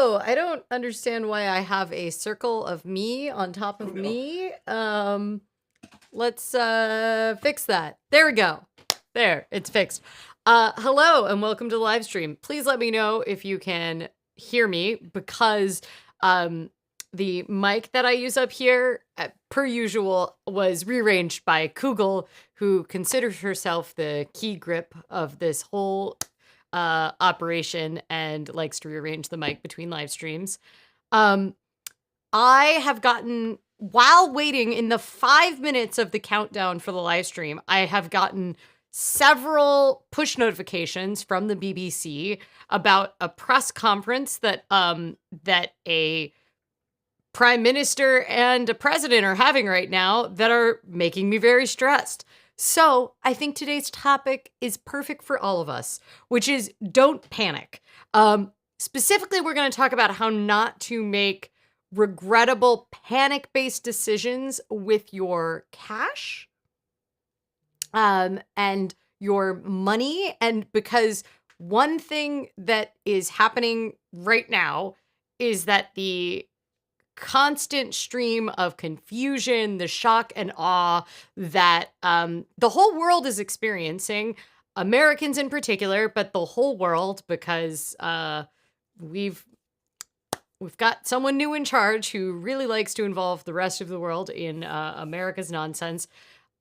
Hello. I don't understand why I have a circle of me on top of me. Let's fix that. There we go. There, it's fixed. Hello and welcome to the live stream. Please let me know if you can hear me because the mic that I use up here, per usual, was rearranged by Kugel, who considers herself the key grip of this whole operation and likes to rearrange the mic between live streams. I have gotten, while waiting in the 5 minutes of the countdown for the live stream, I have gotten several push notifications from the BBC about a press conference that a prime minister and a president are having right now that are making me very stressed. So I think today's topic is perfect for all of us, which is don't panic. Specifically, we're going to talk about how not to make regrettable panic-based decisions with your cash and your money. And because one thing that is happening right now is that the constant stream of confusion, the shock and awe that the whole world is experiencing, Americans in particular, but the whole world, because we've got someone new in charge who really likes to involve the rest of the world in America's nonsense.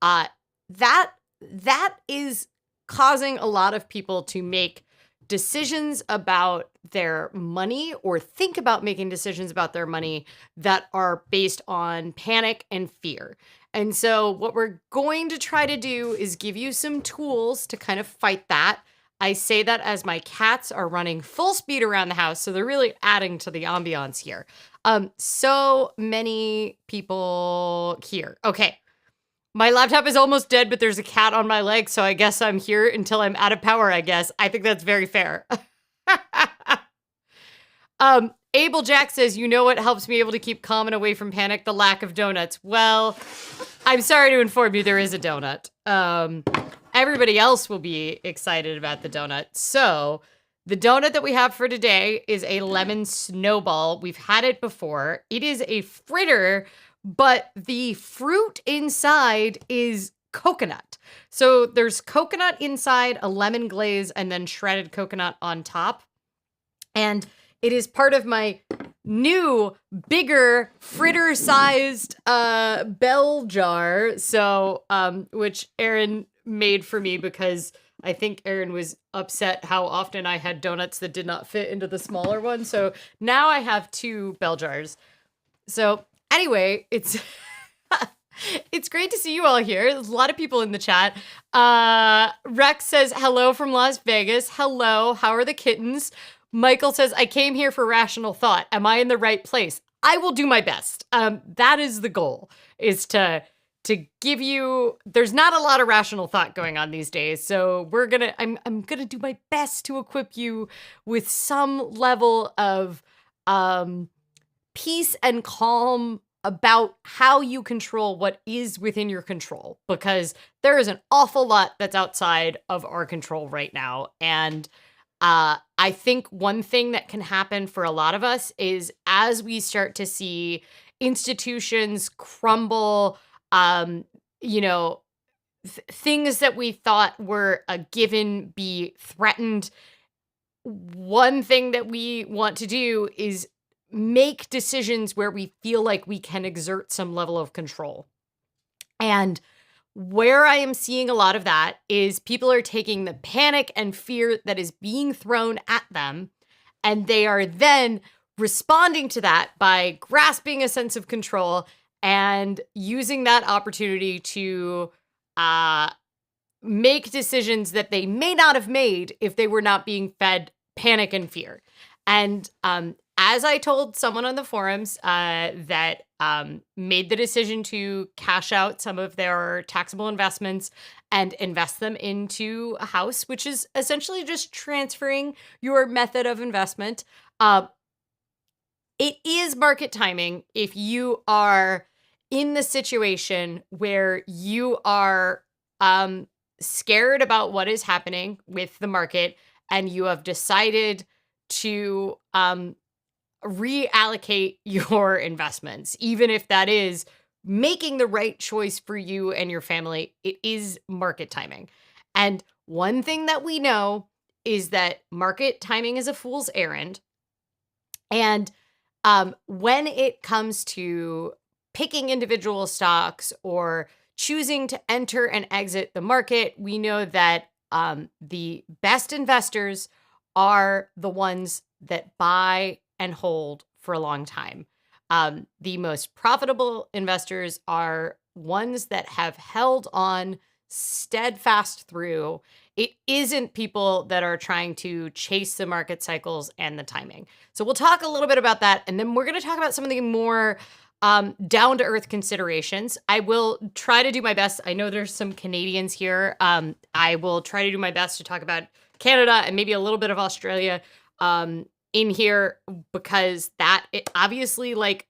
That is causing a lot of people to make decisions about their money or think about making decisions about their money that are based on panic and fear. And so what we're going to try to do is give you some tools to kind of fight that. I say that as my cats are running full speed around the house, so they're really adding to the ambiance here. So many people here. Okay. My laptop is almost dead, but there's a cat on my leg, so I guess I'm here until I'm out of power, I guess. I think that's very fair. Abel Jack says, you know what helps me able to keep calm and away from panic? The lack of donuts. Well, I'm sorry to inform you there is a donut. Everybody else will be excited about the donut. So the donut that we have for today is a lemon snowball. We've had it before. It is a fritter, but the fruit inside is coconut. So there's coconut inside, a lemon glaze, and then shredded coconut on top. And it is part of my new, bigger, fritter-sized bell jar. So, which Aaron made for me because I think Aaron was upset how often I had donuts that did not fit into the smaller one. So now I have two bell jars. So anyway, it's it's great to see you all here. There's a lot of people in the chat. Rex says, hello from Las Vegas. Hello, how are the kittens? Michael says, I came here for rational thought. Am I in the right place? I will do my best. That is the goal, is to give you, there's not a lot of rational thought going on these days. So I'm gonna do my best to equip you with some level of peace and calm about how you control what is within your control, because there is an awful lot that's outside of our control right now. And I think one thing that can happen for a lot of us is as we start to see institutions crumble, things that we thought were a given be threatened. One thing that we want to do is make decisions where we feel like we can exert some level of control. And where I am seeing a lot of that is people are taking the panic and fear that is being thrown at them, and they are then responding to that by grasping a sense of control and using that opportunity to make decisions that they may not have made if they were not being fed panic and fear. And as I told someone on the forums that made the decision to cash out some of their taxable investments and invest them into a house, which is essentially just transferring your method of investment. It is market timing if you are in the situation where you are scared about what is happening with the market and you have decided to reallocate your investments, even if that is making the right choice for you and your family. It is market timing. And one thing that we know is that market timing is a fool's errand. And when it comes to picking individual stocks or choosing to enter and exit the market, we know that the best investors are the ones that buy and hold for a long time. The most profitable investors are ones that have held on steadfast through. It isn't people that are trying to chase the market cycles and the timing. So we'll talk a little bit about that. And then we're going to talk about some of the more down to earth considerations. I will try to do my best. I know there's some Canadians here. I will try to do my best to talk about Canada and maybe a little bit of Australia in here, because that obviously, like,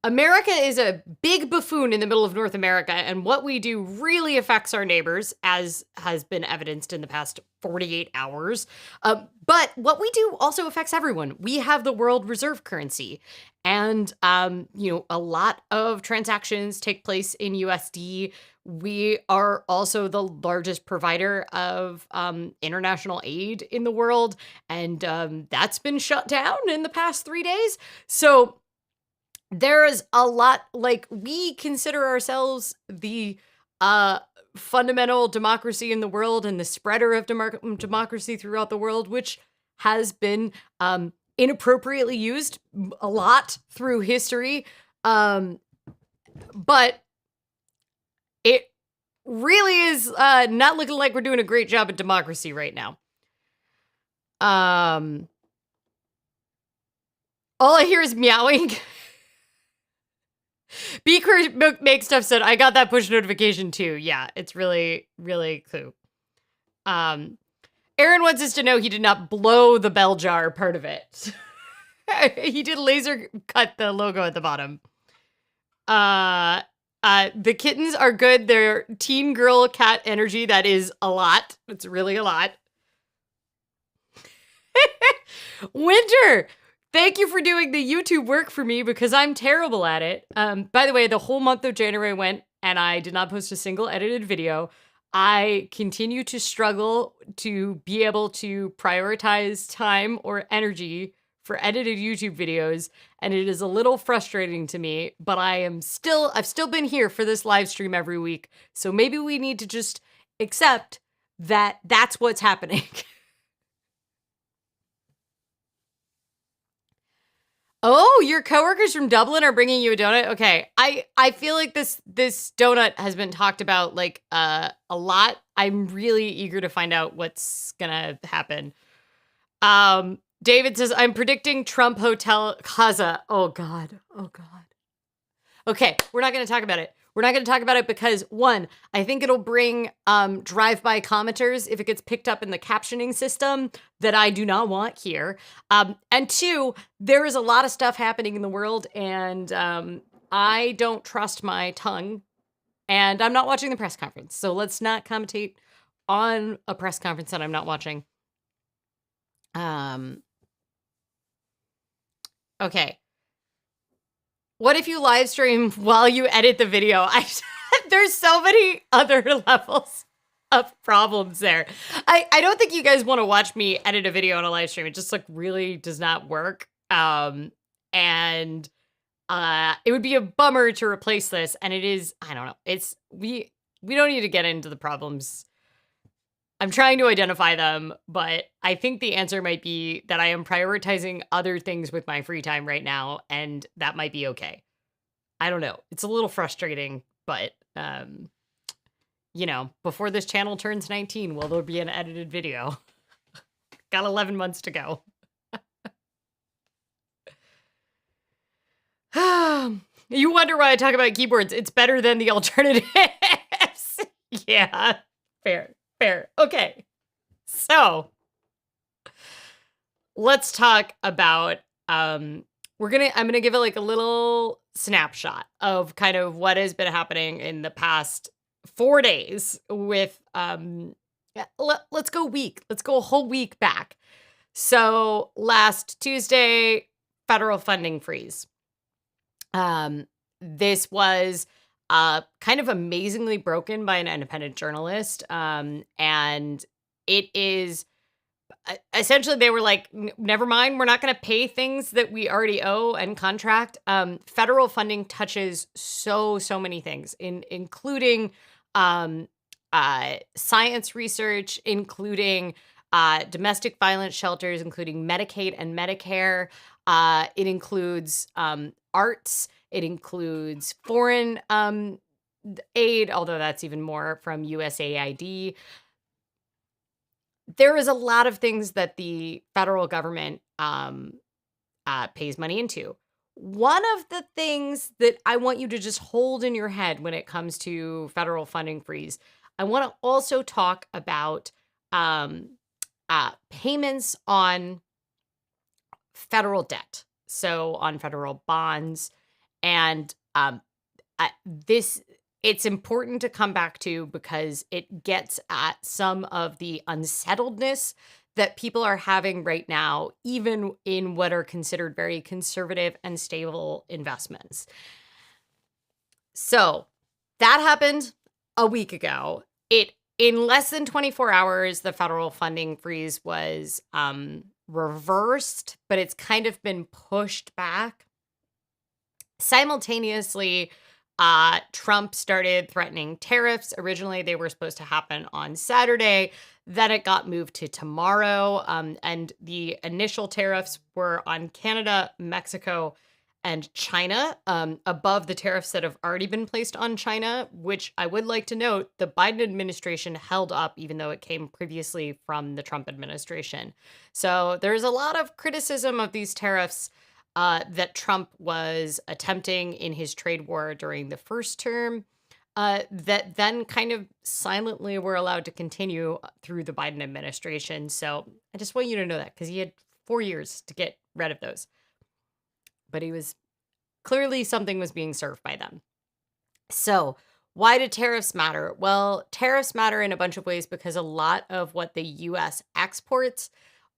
America is a big buffoon in the middle of North America, and what we do really affects our neighbors, as has been evidenced in the past 48 hours. But what we do also affects everyone. We have the world reserve currency, and a lot of transactions take place in USD. We are also the largest provider of international aid in the world, and that's been shut down in the past 3 days. So there is a lot, like, we consider ourselves the fundamental democracy in the world and the spreader of democracy throughout the world, which has been inappropriately used a lot through history. But it really is not looking like we're doing a great job at democracy right now. All I hear is meowing. Beaker Make Stuff said, I got that push notification too. Yeah, it's really, really cool. Aaron wants us to know he did not blow the bell jar part of it. He did laser cut the logo at the bottom. The kittens are good. They're teen girl cat energy. That is a lot. It's really a lot. Winter, thank you for doing the YouTube work for me, because I'm terrible at it. By the way, the whole month of January went and I did not post a single edited video. I continue to struggle to be able to prioritize time or energy for edited YouTube videos, and it is a little frustrating to me, but I've still been here for this live stream every week. So maybe we need to just accept that that's what's happening. Oh, your coworkers from Dublin are bringing you a donut? Okay. I feel like this donut has been talked about, like, a lot. I'm really eager to find out what's gonna happen. David says, I'm predicting Trump Hotel Casa. Oh God. Oh God. Okay, we're not gonna talk about it. We're not going to talk about it because, one, I think it'll bring drive-by commenters if it gets picked up in the captioning system that I do not want here. And two, there is a lot of stuff happening in the world, and I don't trust my tongue, and I'm not watching the press conference. So let's not commentate on a press conference that I'm not watching. Okay. What if you live stream while you edit the video? There's so many other levels of problems there. I don't think you guys want to watch me edit a video on a live stream. It just, like, really does not work. And it would be a bummer to replace this. And it is, I don't know. It's, we don't need to get into the problems. I'm trying to identify them, but I think the answer might be that I am prioritizing other things with my free time right now, and that might be okay. I don't know. It's a little frustrating, but, before this channel turns 19, will there be an edited video? Got 11 months to go. You wonder why I talk about keyboards. It's better than the alternatives. Yeah, fair. Okay, so let's talk about, I'm gonna give it like a little snapshot of kind of what has been happening in the past 4 days with, let's go a whole week back. So last Tuesday, federal funding freeze. This was kind of amazingly broken by an independent journalist. And it is essentially they were like, never mind, we're not going to pay things that we already owe and contract. Federal funding touches so many things, including science research, including domestic violence shelters, including Medicaid and Medicare. It includes arts. It includes foreign aid, although that's even more from USAID. There is a lot of things that the federal government pays money into. One of the things that I want you to just hold in your head when it comes to federal funding freeze, I want to also talk about payments on federal debt, so on federal bonds. And it's important to come back to because it gets at some of the unsettledness that people are having right now, even in what are considered very conservative and stable investments. So that happened a week ago. In less than 24 hours, the federal funding freeze was reversed, but it's kind of been pushed back. Simultaneously, Trump started threatening tariffs. Originally, they were supposed to happen on Saturday. Then it got moved to tomorrow. And the initial tariffs were on Canada, Mexico, and China, above the tariffs that have already been placed on China, which I would like to note the Biden administration held up, even though it came previously from the Trump administration. So there's a lot of criticism of these tariffs that Trump was attempting in his trade war during the first term, that then kind of silently were allowed to continue through the Biden administration. So I just want you to know that because he had 4 years to get rid of those. But he was clearly something was being served by them. So why do tariffs matter? Well, tariffs matter in a bunch of ways because a lot of what the U.S. exports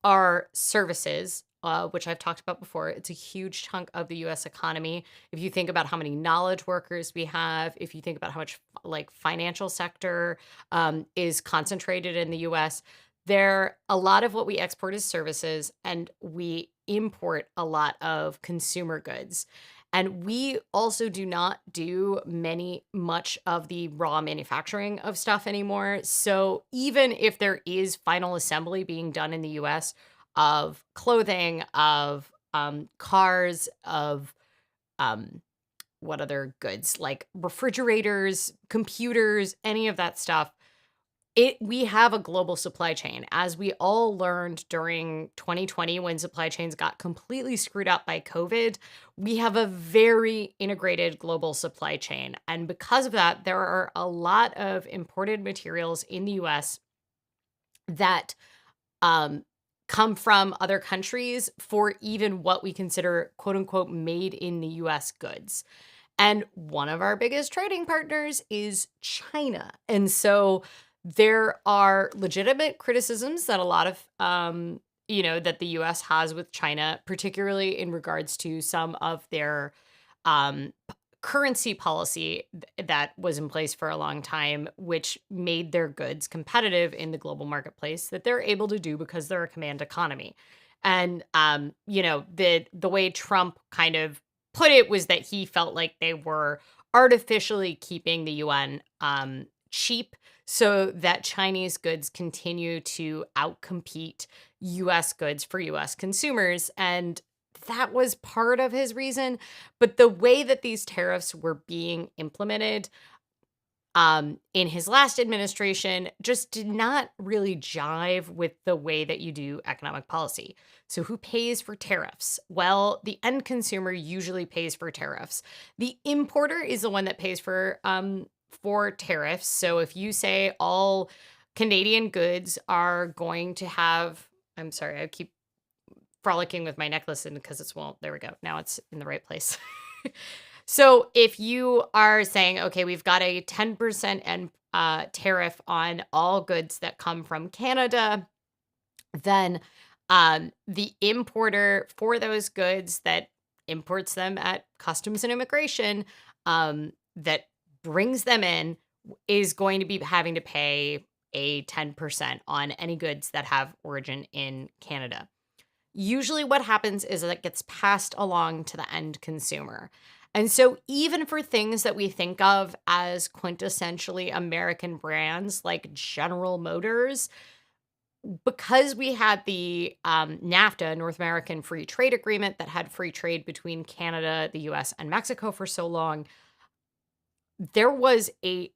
are services, which I've talked about before. It's a huge chunk of the U.S. economy. If you think about how many knowledge workers we have, if you think about how much like financial sector is concentrated in the U.S., a lot of what we export is services, and we import a lot of consumer goods. And we also do not do much of the raw manufacturing of stuff anymore. So even if there is final assembly being done in the US of clothing, of cars, of what other goods, like refrigerators, computers, any of that stuff, we have a global supply chain. As we all learned during 2020 when supply chains got completely screwed up by COVID, we have a very integrated global supply chain. And because of that, there are a lot of imported materials in the US that come from other countries for even what we consider quote unquote made in the US goods. And one of our biggest trading partners is China. And so there are legitimate criticisms that a lot of, that the U.S. has with China, particularly in regards to some of their currency policy that was in place for a long time, which made their goods competitive in the global marketplace that they're able to do because they're a command economy. And, the way Trump kind of put it was that he felt like they were artificially keeping the yuan cheap so that Chinese goods continue to outcompete U.S. goods for U.S. consumers. And that was part of his reason. But the way that these tariffs were being implemented in his last administration just did not really jive with the way that you do economic policy. So who pays for tariffs? Well, the end consumer usually pays for tariffs. The importer is the one that pays for tariffs. So if you say all Canadian goods are going to have, I'm sorry, I keep frolicking with my necklace and because there we go. Now it's in the right place. So if you are saying, okay, we've got a 10% tariff on all goods that come from Canada, then The importer for those goods that imports them at customs and immigration, that brings them in, is going to be having to pay a 10% on any goods that have origin in Canada. Usually what happens is that it gets passed along to the end consumer. And so even for things that we think of as quintessentially American brands like General Motors, because we had the NAFTA, North American Free Trade Agreement, that had free trade between Canada, the US, and Mexico for so long, there was a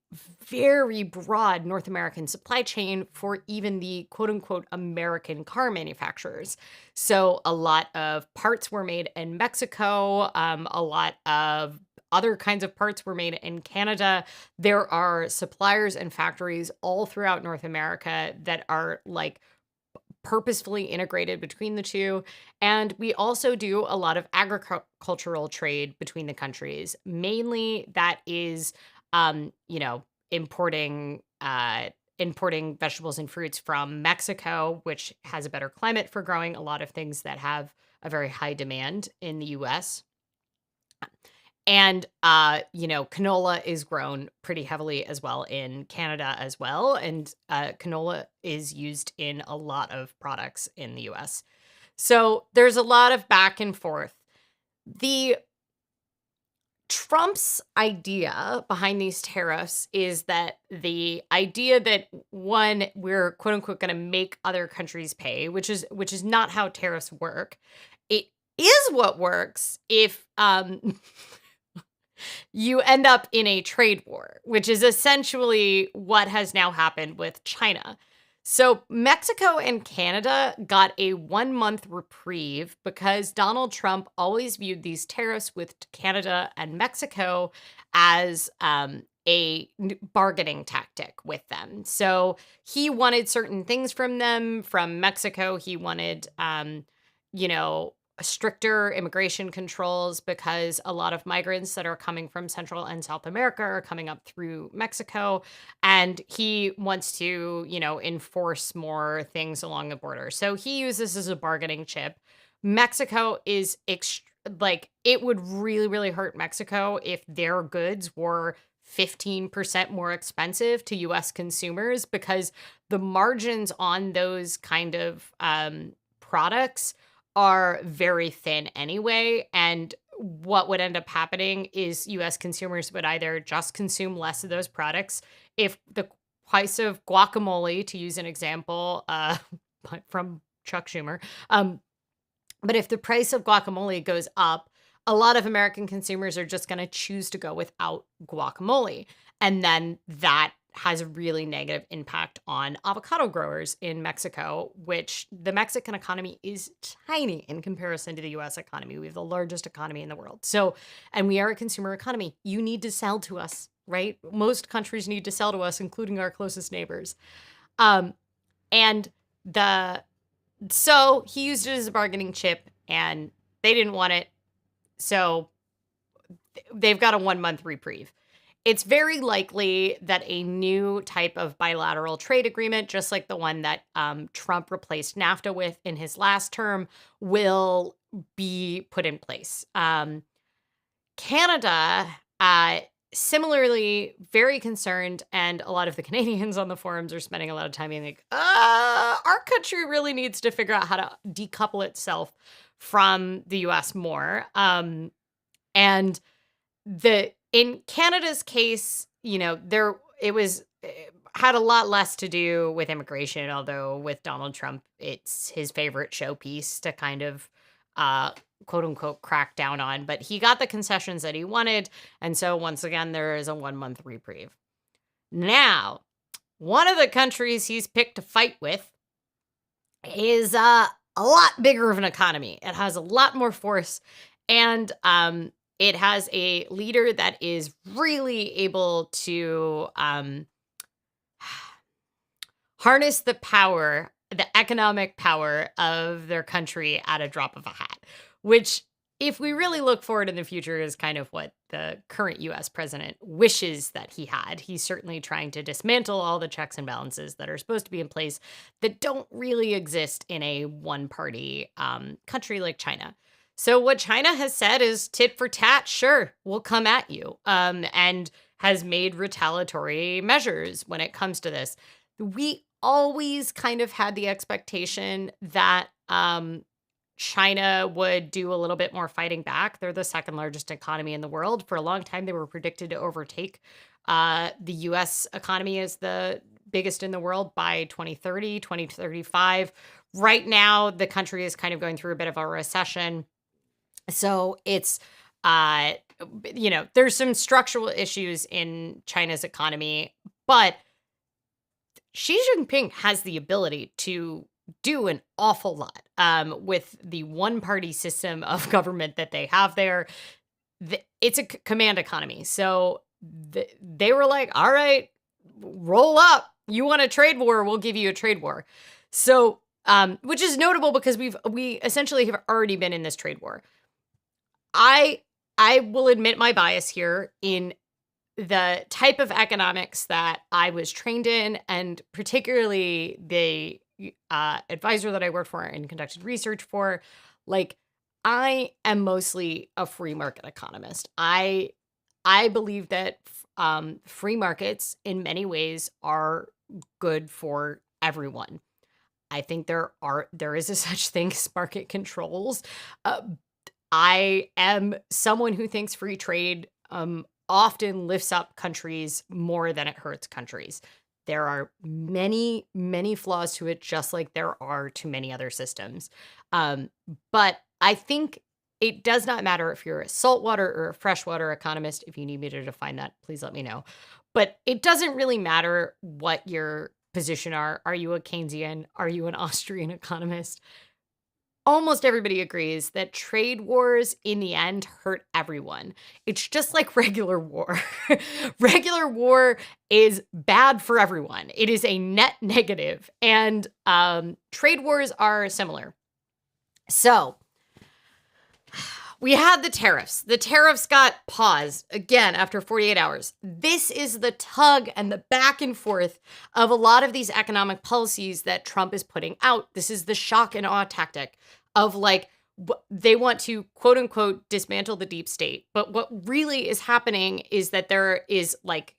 very broad North American supply chain for even the quote unquote American car manufacturers. So a lot of parts were made in Mexico, a lot of other kinds of parts were made in Canada. There are suppliers and factories all throughout North America that are like purposefully integrated between the two. And we also do a lot of agricultural trade between the countries. Mainly that is, importing importing vegetables and fruits from Mexico, which has a better climate for growing a lot of things that have a very high demand in the US. And, canola is grown pretty heavily as well in Canada as well. And canola is used in a lot of products in the US. So there's a lot of back and forth. The Trump's idea behind these tariffs is that the idea that one, we're quote unquote going to make other countries pay, which is not how tariffs work. It is what works if you end up in a trade war, which is essentially what has now happened with China. So Mexico and Canada got a 1 month reprieve because Donald Trump always viewed these tariffs with Canada and Mexico as a bargaining tactic with them. So he wanted certain things from them. From Mexico, he wanted, you know, stricter immigration controls because a lot of migrants that are coming from Central and South America are coming up through Mexico. And he wants to, enforce more things along the border. So he uses this as a bargaining chip. Mexico is like, it would really, really hurt Mexico if their goods were 15% more expensive to US consumers because the margins on those kind of products are very thin anyway. And what would end up happening is US consumers would either just consume less of those products. If the price of guacamole, to use an example from Chuck Schumer, but if the price of guacamole goes up, a lot of American consumers are just going to choose to go without guacamole. And then that has a really negative impact on avocado growers in Mexico, which the Mexican economy is tiny in comparison to the US economy. We have the largest economy in the world. So, and we are a consumer economy. You need to sell to us, right? Most countries need to sell to us, including our closest neighbors. And so he used it as a bargaining chip and they didn't want it. So they've got a 1 month reprieve. It's very likely that a new type of bilateral trade agreement, just like the one that Trump replaced NAFTA with in his last term, will be put in place. Canada, similarly, very concerned, and a lot of the Canadians on the forums are spending a lot of time being like, our country really needs to figure out how to decouple itself from the US more. And in Canada's case, it had a lot less to do with immigration, although with Donald Trump, it's his favorite showpiece to kind of quote unquote crack down on. But he got the concessions that he wanted. And so once again, there is a 1 month reprieve. Now, one of the countries he's picked to fight with is a lot bigger of an economy. It has a lot more force. And it has a leader that is really able to harness the power, the economic power of their country at a drop of a hat, which if we really look forward in the future is kind of what the current US president wishes that he had. He's certainly trying to dismantle all the checks and balances that are supposed to be in place that don't really exist in a one-party country like China. So what China has said is tit for tat, sure, we'll come at you, and has made retaliatory measures when it comes to this. We always kind of had the expectation that China would do a little bit more fighting back. They're the second largest economy in the world. For a long time, they were predicted to overtake the US economy as the biggest in the world by 2030, 2035. Right now, the country is kind of going through a bit of a recession. So it's, there's some structural issues in China's economy, but Xi Jinping has the ability to do an awful lot with the one-party system of government that they have there. It's a command economy. So they were like, all right, roll up. You want a trade war? We'll give you a trade war. So, which is notable because we essentially have already been in this trade war. I will admit my bias here in the type of economics that I was trained in, and particularly the advisor that I worked for and conducted research for. Like, I am mostly a free market economist. I believe that free markets in many ways are good for everyone. I think there is a such thing as market controls. I am someone who thinks free trade often lifts up countries more than it hurts countries. There are many, many flaws to it, just like there are to many other systems. But I think it does not matter if you're a saltwater or a freshwater economist. If you need me to define that, please let me know. But it doesn't really matter what your position are. Are you a Keynesian? Are you an Austrian economist? Almost everybody agrees that trade wars in the end hurt everyone. It's just like regular war. Regular war is bad for everyone. It is a net negative, and trade wars are similar. So we had the tariffs. The tariffs got paused again after 48 hours. This is the tug and the back and forth of a lot of these economic policies that Trump is putting out. This is the shock and awe tactic of like, they want to quote unquote dismantle the deep state. But what really is happening is that there is like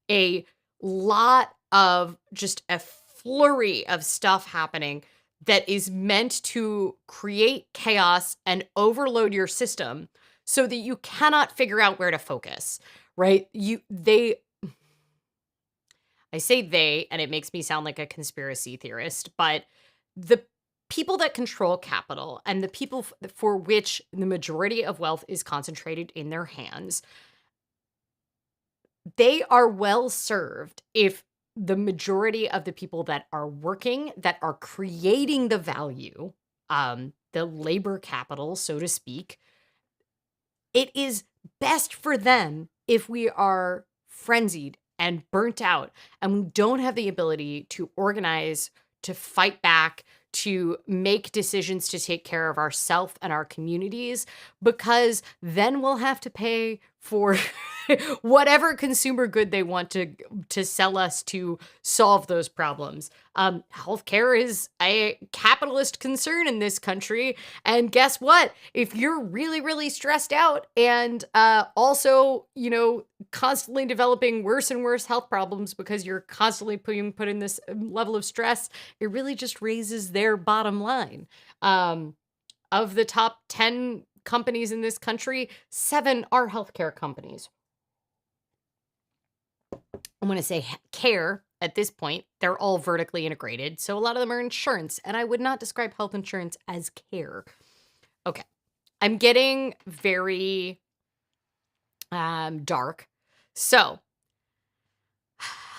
a lot of just a flurry of stuff happening that is meant to create chaos and overload your system so that you cannot figure out where to focus, right? I say they, and it makes me sound like a conspiracy theorist, but the people that control capital and the people for which the majority of wealth is concentrated in their hands, they are well served if the majority of the people that are working, that are creating the value, the labor capital, so to speak, it is best for them if we are frenzied and burnt out and we don't have the ability to organize, to fight back, to make decisions to take care of ourselves and our communities, because then we'll have to pay for whatever consumer good they want to sell us to solve those problems. Healthcare is a capitalist concern in this country. And guess what? If you're really, really stressed out and also, constantly developing worse and worse health problems because you're constantly put in this level of stress, it really just raises their bottom line. Of the top 10 companies in this country, 7 are healthcare companies. I'm going to say care at this point. They're all vertically integrated. So a lot of them are insurance. And I would not describe health insurance as care. Okay. I'm getting very dark. So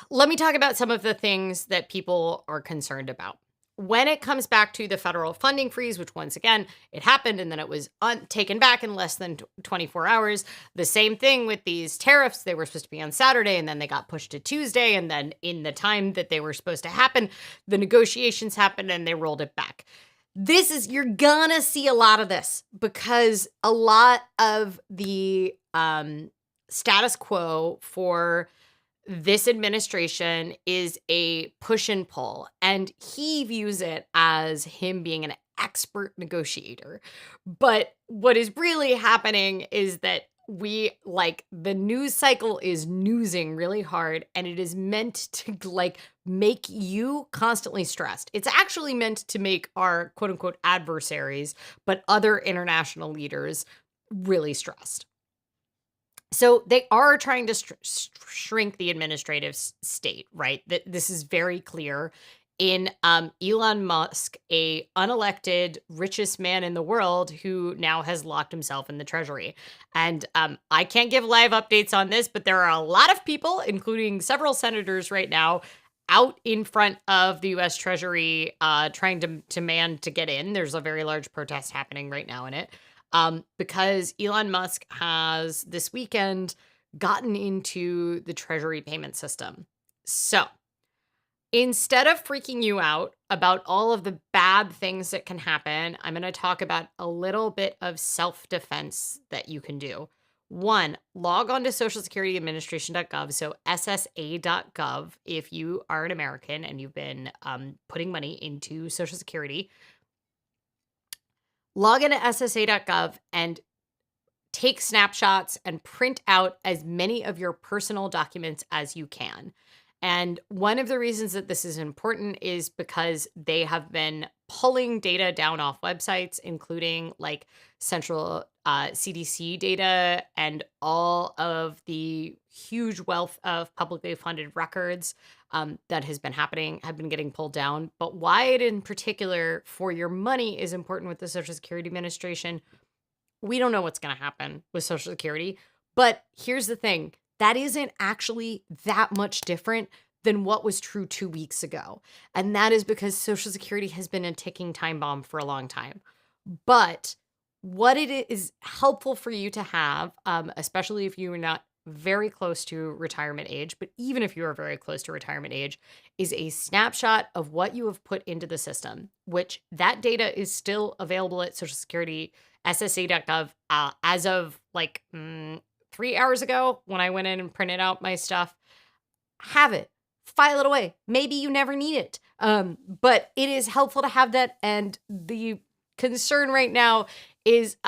let me talk about some of the things that people are concerned about. When it comes back to the federal funding freeze, which once again, it happened and then it was taken back in less than 24 hours. The same thing with these tariffs. They were supposed to be on Saturday and then they got pushed to Tuesday. And then in the time that they were supposed to happen, the negotiations happened and they rolled it back. you're gonna see a lot of this because a lot of the status quo for this administration is a push and pull, and he views it as him being an expert negotiator. But what is really happening is that the news cycle is newsing really hard, and it is meant to make you constantly stressed. It's actually meant to make our quote unquote adversaries, but other international leaders, really stressed. So they are trying to shrink the administrative state, right? This is very clear in Elon Musk, a unelected richest man in the world who now has locked himself in the treasury. And I can't give live updates on this, but there are a lot of people, including several senators right now, out in front of the U.S. Treasury trying to demand to get in. There's a very large protest happening right now in it. Because Elon Musk has this weekend gotten into the treasury payment system. So instead of freaking you out about all of the bad things that can happen, I'm going to talk about a little bit of self-defense that you can do. One, log on to socialsecurityadministration.gov, so ssa.gov, if you are an American and you've been putting money into Social Security. Log into ssa.gov and take snapshots and print out as many of your personal documents as you can. And one of the reasons that this is important is because they have been pulling data down off websites, including like central CDC data and all of the huge wealth of publicly funded records that have been getting pulled down. But why it in particular for your money is important with the Social Security Administration, we don't know what's going to happen with Social Security. But here's the thing, that isn't actually that much different than what was true 2 weeks ago. And that is because Social Security has been a ticking time bomb for a long time. But what it is helpful for you to have, especially if you are not very close to retirement age, but even if you are very close to retirement age, is a snapshot of what you have put into the system, which that data is still available at Social Security, ssa.gov, as of 3 hours ago when I went in and printed out my stuff. Have it, file it away. Maybe you never need it. But it is helpful to have that. And the concern right now is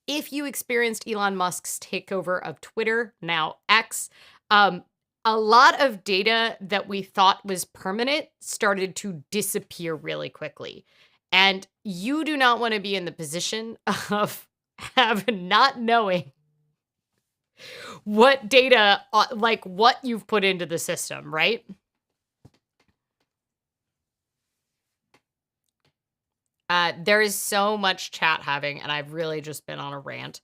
if you experienced Elon Musk's takeover of Twitter, now X, a lot of data that we thought was permanent started to disappear really quickly. And you do not want to be in the position of not knowing what data, what you've put into the system, right? There is so much chat having, and I've really just been on a rant.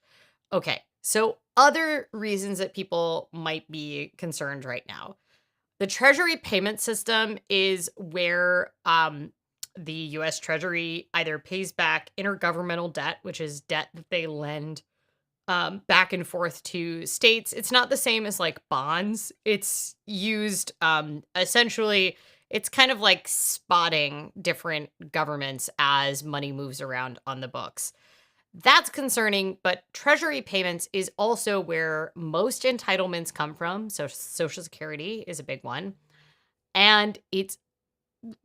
Okay, so other reasons that people might be concerned right now. The Treasury payment system is where the U.S. Treasury either pays back intergovernmental debt, which is debt that they lend back and forth to states. It's not the same as like bonds. It's used essentially, it's kind of like spotting different governments as money moves around on the books. That's concerning, but Treasury payments is also where most entitlements come from. So Social Security is a big one. And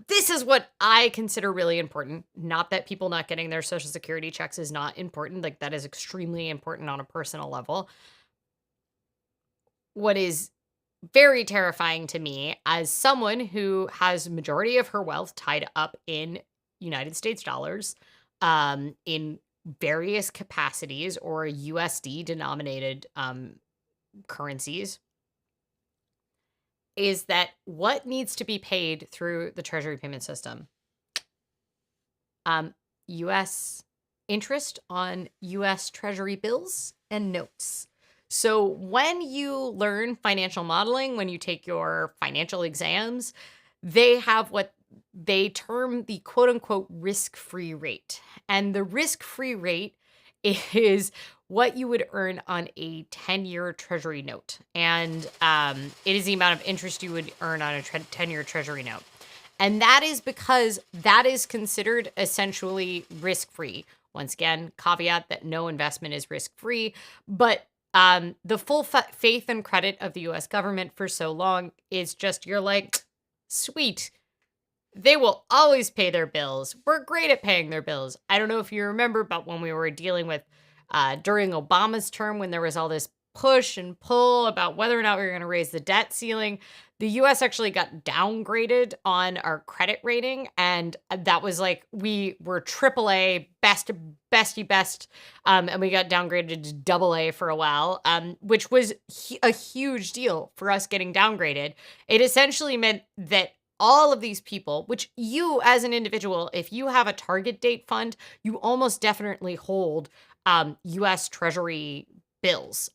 this is what I consider really important. Not that people not getting their Social Security checks is not important. Like, that is extremely important on a personal level. What is very terrifying to me as someone who has majority of her wealth tied up in United States dollars, in various capacities or USD denominated currencies, is that what needs to be paid through the Treasury payment system? U.S. interest on U.S. Treasury bills and notes. So when you learn financial modeling, when you take your financial exams, they have what they term the quote unquote risk-free rate. And the risk-free rate is what you would earn on a 10-year Treasury note. And it is the amount of interest you would earn on a 10-year Treasury note. And that is because that is considered essentially risk-free. Once again, caveat that no investment is risk-free, but the full faith and credit of the US government for so long is just, you're like, sweet. They will always pay their bills. We're great at paying their bills. I don't know if you remember, but when we were dealing with during Obama's term, when there was all this push and pull about whether or not we were going to raise the debt ceiling, the US actually got downgraded on our credit rating. And that was like, we were AAA, bestie best. And we got downgraded to AA for a while, which was a huge deal for us getting downgraded. It essentially meant that all of these people, which you as an individual, if you have a target date fund, you almost definitely hold US Treasury bills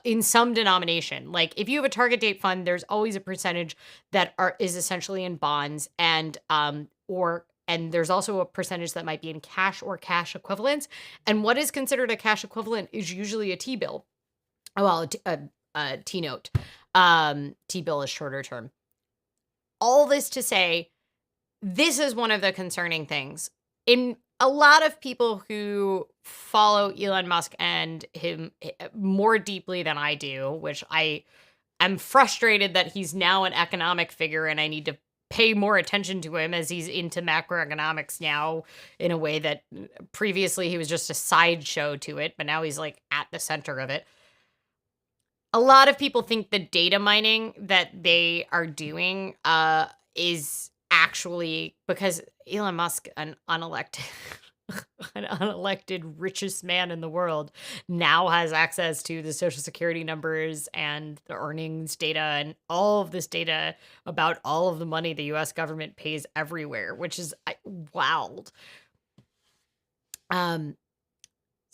in some denomination. Like if you have a target date fund, there's always a percentage that is essentially in bonds, and there's also a percentage that might be in cash or cash equivalents. And what is considered a cash equivalent is usually a T-bill. Well, a T-note. T-bill is shorter term. All this to say, this is one of the concerning things. In a lot of people who follow Elon Musk and him more deeply than I do, which I am frustrated that he's now an economic figure and I need to pay more attention to him as he's into macroeconomics now in a way that previously he was just a sideshow to it, but now he's like at the center of it. A lot of people think the data mining that they are doing is actually because Elon Musk, an unelected richest man in the world, now has access to the social security numbers and the earnings data and all of this data about all of the money the US government pays everywhere, which is wild.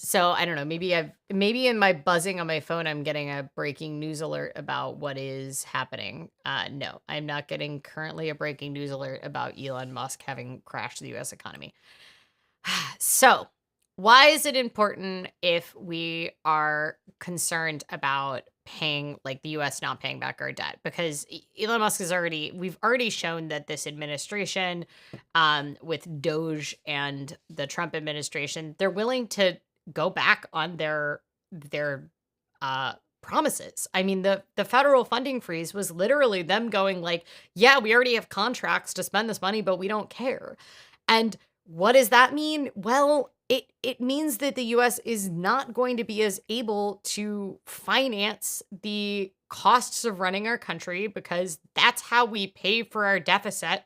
So I don't know, maybe in my buzzing on my phone, I'm getting a breaking news alert about what is happening. No, I'm not getting currently a breaking news alert about Elon Musk having crashed the US economy. So why is it important if we are concerned about paying, like the US not paying back our debt? Because Elon Musk we've already shown that this administration, with Doge and the Trump administration, they're willing to go back on their promises. I mean, the federal funding freeze was literally them going like, yeah, we already have contracts to spend this money, but we don't care. And what does that mean? Well, it means that the US is not going to be as able to finance the costs of running our country, because that's how we pay for our deficit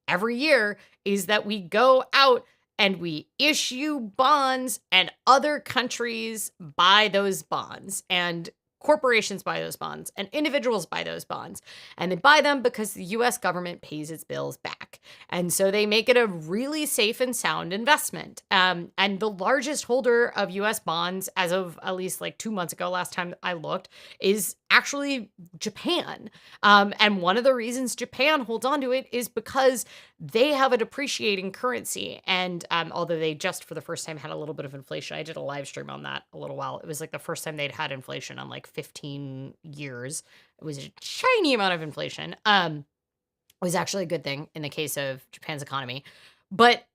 every year, is that we go out and we issue bonds and other countries buy those bonds and corporations buy those bonds and individuals buy those bonds, and they buy them because the US government pays its bills back. And so they make it a really safe and sound investment. And the largest holder of US bonds, as of at least like 2 months ago, last time I looked, is actually Japan. And one of the reasons Japan holds on to it is because they have a depreciating currency. And although they just for the first time had a little bit of inflation, I did a live stream on that a little while. It was like the first time they'd had inflation on like 15 years. It was a tiny amount of inflation. It was actually a good thing in the case of Japan's economy. But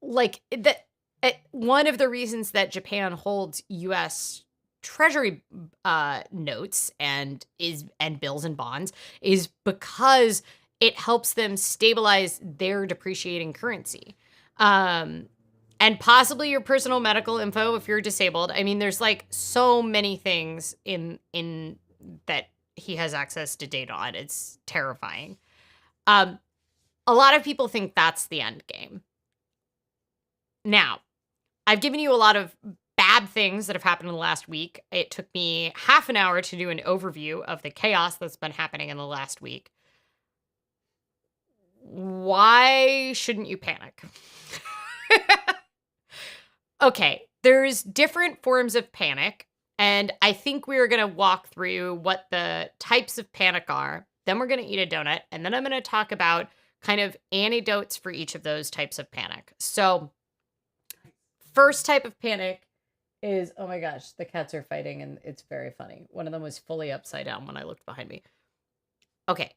like that, one of the reasons that Japan holds US Treasury notes and bills and bonds is because it helps them stabilize their depreciating currency. And possibly your personal medical info if you're disabled. I mean, there's like so many things in that he has access to data on. It's terrifying. A lot of people think that's the end game. Now, I've given you a lot of bad things that have happened in the last week. It took me half an hour to do an overview of the chaos that's been happening in the last week. Why shouldn't you panic? Okay, there's different forms of panic, and I think we're going to walk through what the types of panic are. Then we're going to eat a donut, and then I'm going to talk about kind of antidotes for each of those types of panic. So, first type of panic is, oh my gosh, the cats are fighting, and it's very funny. One of them was fully upside down when I looked behind me. Okay,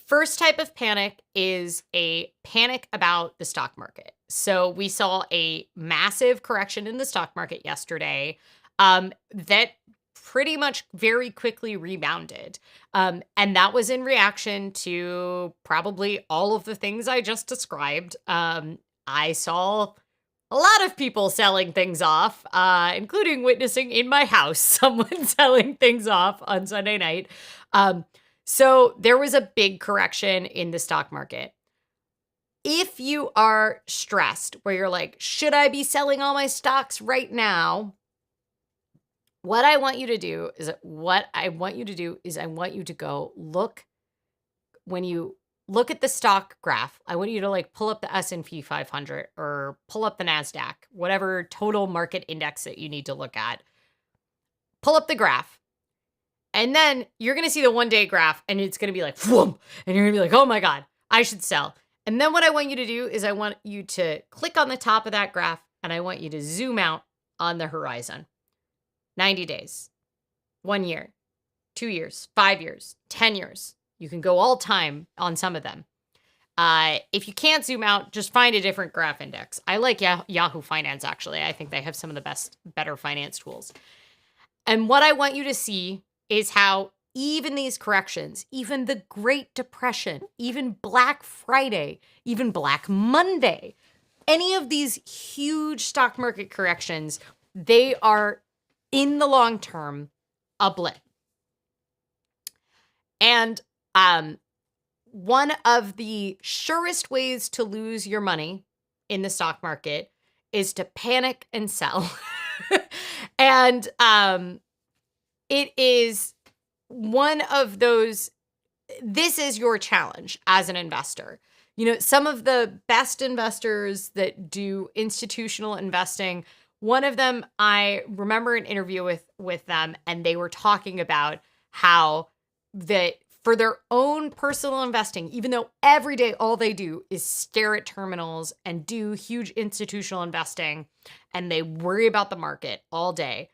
First type of panic is a panic about the stock market. So we saw a massive correction in the stock market yesterday that pretty much very quickly rebounded. And that was in reaction to probably all of the things I just described. I saw a lot of people selling things off, including witnessing in my house someone selling things off on Sunday night. So there was a big correction in the stock market. If you are stressed, where you're like, should I be selling all my stocks right now? What I want you to do is I want you to go look. When you look at the stock graph, I want you to like pull up the S&P 500 or pull up the NASDAQ, whatever total market index that you need to look at. Pull up the graph. And then you're going to see the 1-day graph and it's going to be like, whoom, and you're going to be like, oh my God, I should sell. And then what I want you to do is I want you to click on the top of that graph and I want you to zoom out on the horizon. 90 days, 1 year, 2 years, 5 years, 10 years. You can go all time on some of them. If you can't zoom out, just find a different graph index. I like Yahoo Finance, actually. I think they have some of the better finance tools. And what I want you to see is how even these corrections, even the Great Depression, even Black Friday, even Black Monday, any of these huge stock market corrections, they are in the long term a blip. And one of the surest ways to lose your money in the stock market is to panic and sell. And it is one of those, this is your challenge as an investor. You know, some of the best investors that do institutional investing, one of them, I remember an interview with them, and they were talking about how that for their own personal investing, even though every day all they do is stare at terminals and do huge institutional investing, and they worry about the market all day.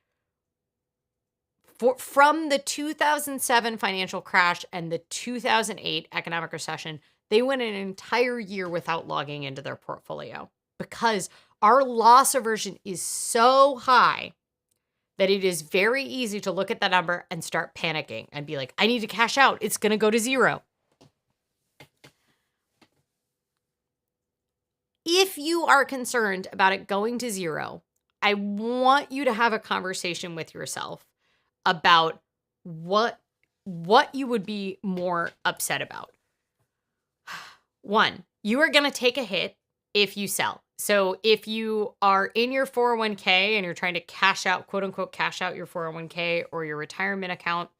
From the 2007 financial crash and the 2008 economic recession, they went an entire year without logging into their portfolio because our loss aversion is so high that it is very easy to look at that number and start panicking and be like, I need to cash out. It's going to go to zero. If you are concerned about it going to zero, I want you to have a conversation with yourself about what you would be more upset about. One, you are going to take a hit if you sell. So if you are in your 401k and you're trying to cash out, quote unquote, cash out your 401k or your retirement account,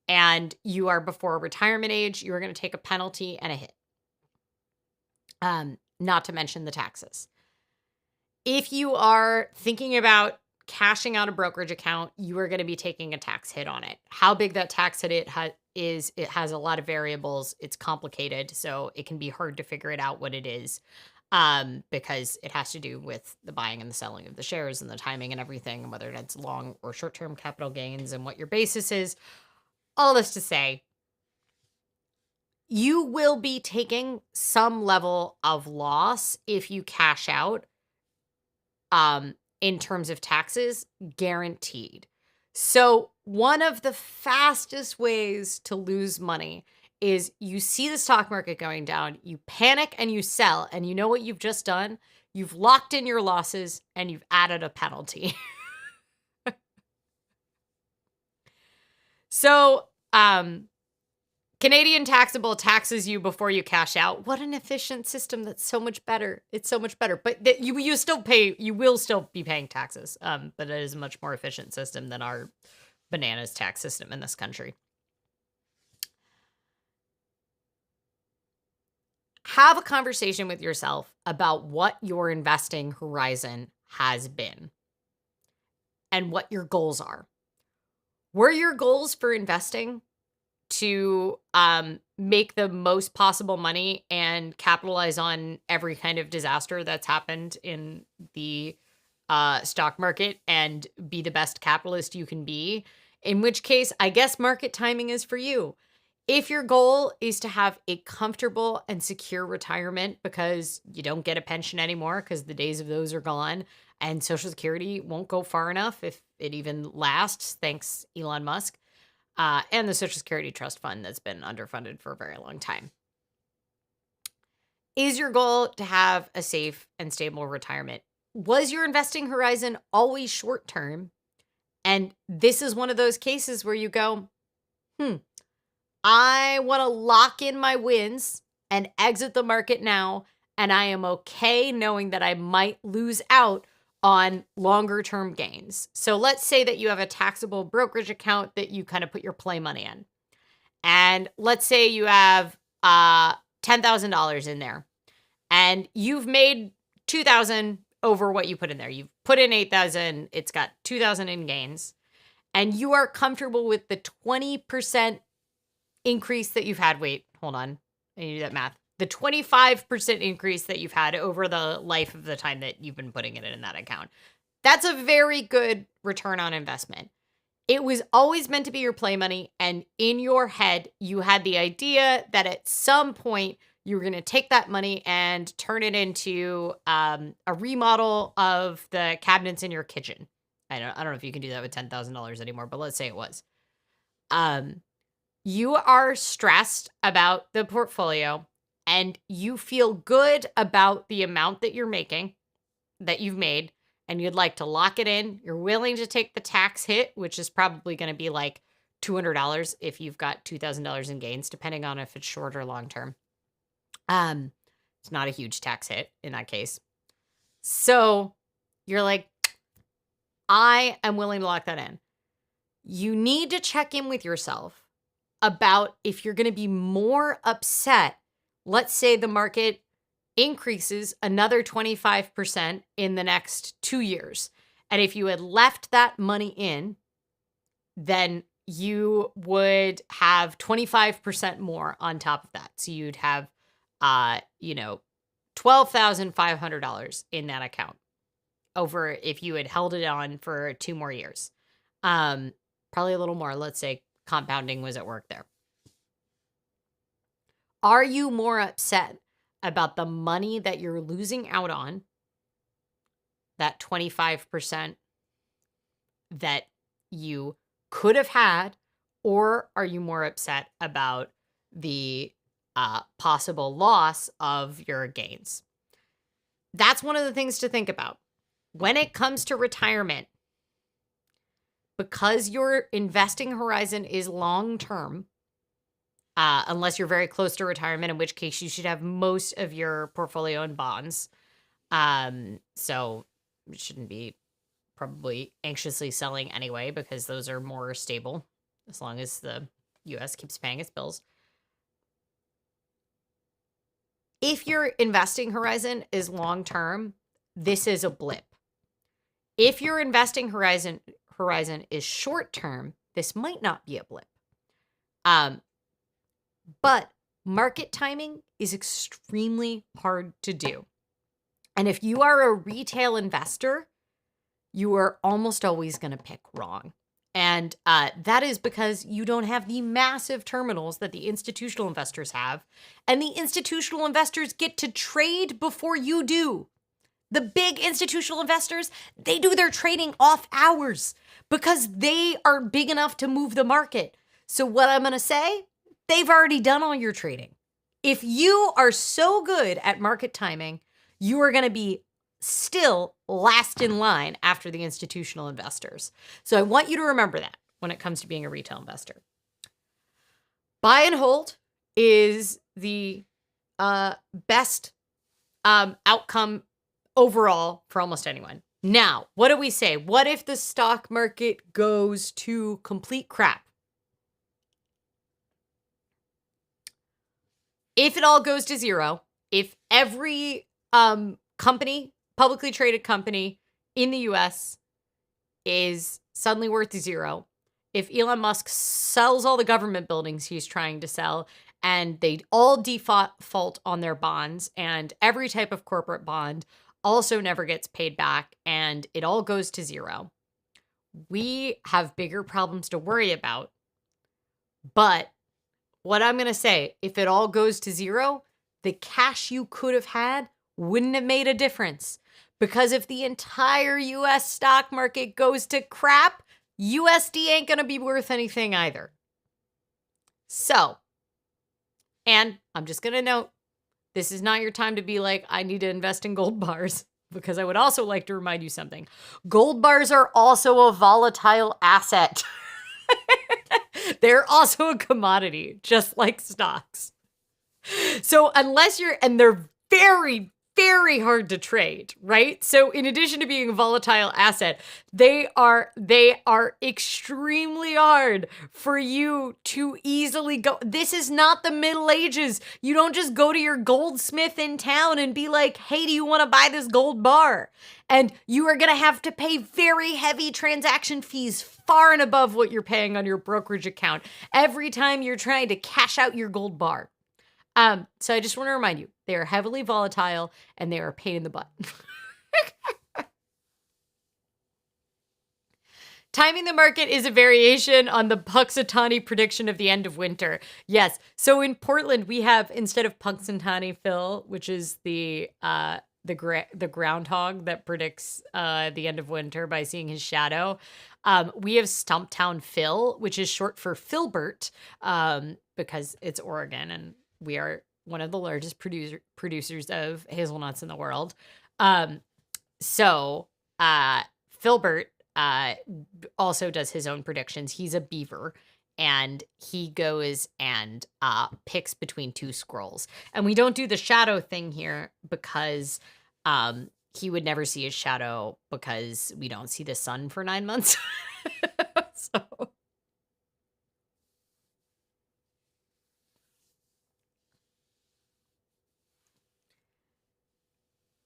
and you are before retirement age, you are going to take a penalty and a hit. Not to mention the taxes. If you are thinking about cashing out a brokerage account, you are going to be taking a tax hit on it. How big that tax hit is, it has a lot of variables. It's complicated, so it can be hard to figure it out what it is, because it has to do with the buying and the selling of the shares and the timing and everything, and whether that's long or short-term capital gains and what your basis is. All this to say, you will be taking some level of loss if you cash out, in terms of taxes, guaranteed. So one of the fastest ways to lose money is you see the stock market going down, you panic and you sell, and you know what you've just done? You've locked in your losses and you've added a penalty. So, Canadian taxable taxes you before you cash out. What an efficient system. That's so much better. It's so much better. But you will still be paying taxes. But it is a much more efficient system than our bananas tax system in this country. Have a conversation with yourself about what your investing horizon has been and what your goals are. Were your goals for investing to make the most possible money and capitalize on every kind of disaster that's happened in the stock market and be the best capitalist you can be? In which case, I guess market timing is for you. If your goal is to have a comfortable and secure retirement because you don't get a pension anymore because the days of those are gone and Social Security won't go far enough if it even lasts, thanks Elon Musk, and the Social Security Trust Fund that's been underfunded for a very long time. Is your goal to have a safe and stable retirement? Was your investing horizon always short term? And this is one of those cases where you go, I want to lock in my wins and exit the market now. And I am okay knowing that I might lose out on longer term gains. So let's say that you have a taxable brokerage account that you kind of put your play money in. And let's say you have $10,000 in there and you've made 2,000 over what you put in there. You've put in 8,000, it's got 2,000 in gains, and you are comfortable with the 20% increase that you've had. Wait, hold on. I need to do that math. The 25% increase that you've had over the life of the time that you've been putting it in that account. That's a very good return on investment. It was always meant to be your play money. And in your head, you had the idea that at some point you were going to take that money and turn it into a remodel of the cabinets in your kitchen. I don't know if you can do that with $10,000 anymore, but let's say it was. You are stressed about the portfolio and you feel good about the amount that you're making, that you've made, and you'd like to lock it in. You're willing to take the tax hit, which is probably going to be like $200 if you've got $2,000 in gains, depending on if it's short or long term. It's not a huge tax hit in that case. So you're like, I am willing to lock that in. You need to check in with yourself about if you're going to be more upset. Let's say the market increases another 25% in the next 2 years. And if you had left that money in, then you would have 25% more on top of that. So you'd have, $12,500 in that account over if you had held it on for 2 more years. Probably a little more. Let's say compounding was at work there. Are you more upset about the money that you're losing out on, that 25% that you could have had, or are you more upset about the possible loss of your gains? That's one of the things to think about. When it comes to retirement, because your investing horizon is long-term, unless you're very close to retirement, in which case you should have most of your portfolio in bonds. So you shouldn't be probably anxiously selling anyway, because those are more stable as long as the U.S. keeps paying its bills. If your investing horizon is long-term, this is a blip. If your investing horizon is short-term, this might not be a blip. But market timing is extremely hard to do. And if you are a retail investor, you are almost always going to pick wrong. And that is because you don't have the massive terminals that the institutional investors have. And the institutional investors get to trade before you do. The big institutional investors, they do their trading off hours because they are big enough to move the market. So what I'm going to say, they've already done all your trading. If you are so good at market timing, you are going to be still last in line after the institutional investors. So I want you to remember that when it comes to being a retail investor. Buy and hold is the best outcome overall for almost anyone. Now, what do we say? What if the stock market goes to complete crap? If it all goes to zero, if every company, publicly traded company in the US is suddenly worth zero, if Elon Musk sells all the government buildings he's trying to sell and they all default on their bonds and every type of corporate bond also never gets paid back and it all goes to zero, we have bigger problems to worry about. But what I'm going to say, if it all goes to zero, the cash you could have had wouldn't have made a difference. Because if the entire US stock market goes to crap, USD ain't going to be worth anything either. So, and I'm just going to note, this is not your time to be like, I need to invest in gold bars, because I would also like to remind you something. Gold bars are also a volatile asset. They're also a commodity, just like stocks. So unless and they're very, very hard to trade, right? So in addition to being a volatile asset, they are extremely hard for you to easily go. This is not the Middle Ages. You don't just go to your goldsmith in town and be like, hey, do you want to buy this gold bar? And you are going to have to pay very heavy transaction fees, far and above what you're paying on your brokerage account, every time you're trying to cash out your gold bar. So I just want to remind you, they are heavily volatile and they are a pain in the butt. Timing the market is a variation on the Punxsutawney prediction of the end of winter. Yes. So in Portland, we have, instead of Punxsutawney Phil, which is the groundhog that predicts the end of winter by seeing his shadow, we have Stumptown Phil, which is short for Filbert, because it's Oregon and we are one of the largest producers of hazelnuts in the world. So Filbert also does his own predictions. He's a beaver, and he goes and picks between two scrolls. And we don't do the shadow thing here because he would never see his shadow, because we don't see the sun for 9 months. So...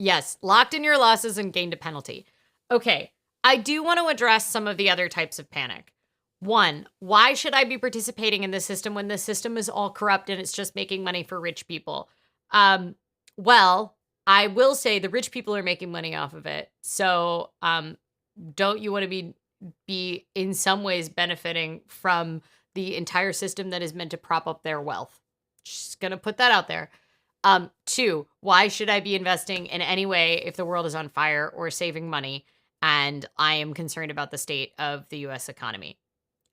Yes, locked in your losses and gained a penalty. Okay, I do want to address some of the other types of panic. One, why should I be participating in this system when the system is all corrupt and it's just making money for rich people? Well, I will say the rich people are making money off of it. So don't you want to be in some ways benefiting from the entire system that is meant to prop up their wealth? Just going to put that out there. Two, why should I be investing in any way if the world is on fire or saving money and I am concerned about the state of the US economy?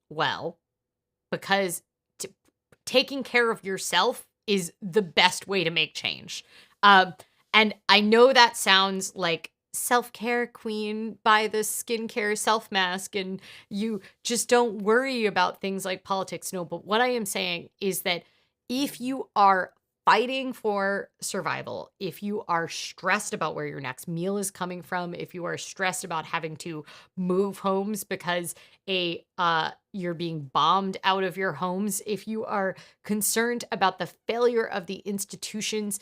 Well, because taking care of yourself is the best way to make change. And I know that sounds like self-care queen, buy the skincare self mask and you just don't worry about things like politics. No, but what I am saying is that if you are fighting for survival, if you are stressed about where your next meal is coming from, if you are stressed about having to move homes because you're being bombed out of your homes, if you are concerned about the failure of the institutions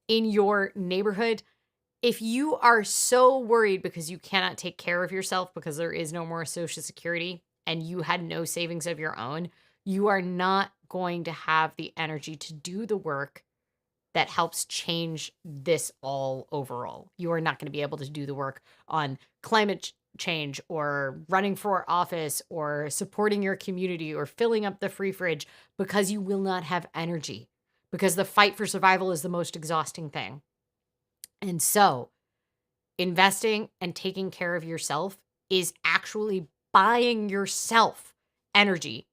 in your neighborhood, if you are so worried because you cannot take care of yourself because there is no more Social Security and you had no savings of your own, you are not going to have the energy to do the work that helps change this all overall. You are not going to be able to do the work on climate change or running for office or supporting your community or filling up the free fridge because you will not have energy, because the fight for survival is the most exhausting thing. And so investing and taking care of yourself is actually buying yourself energy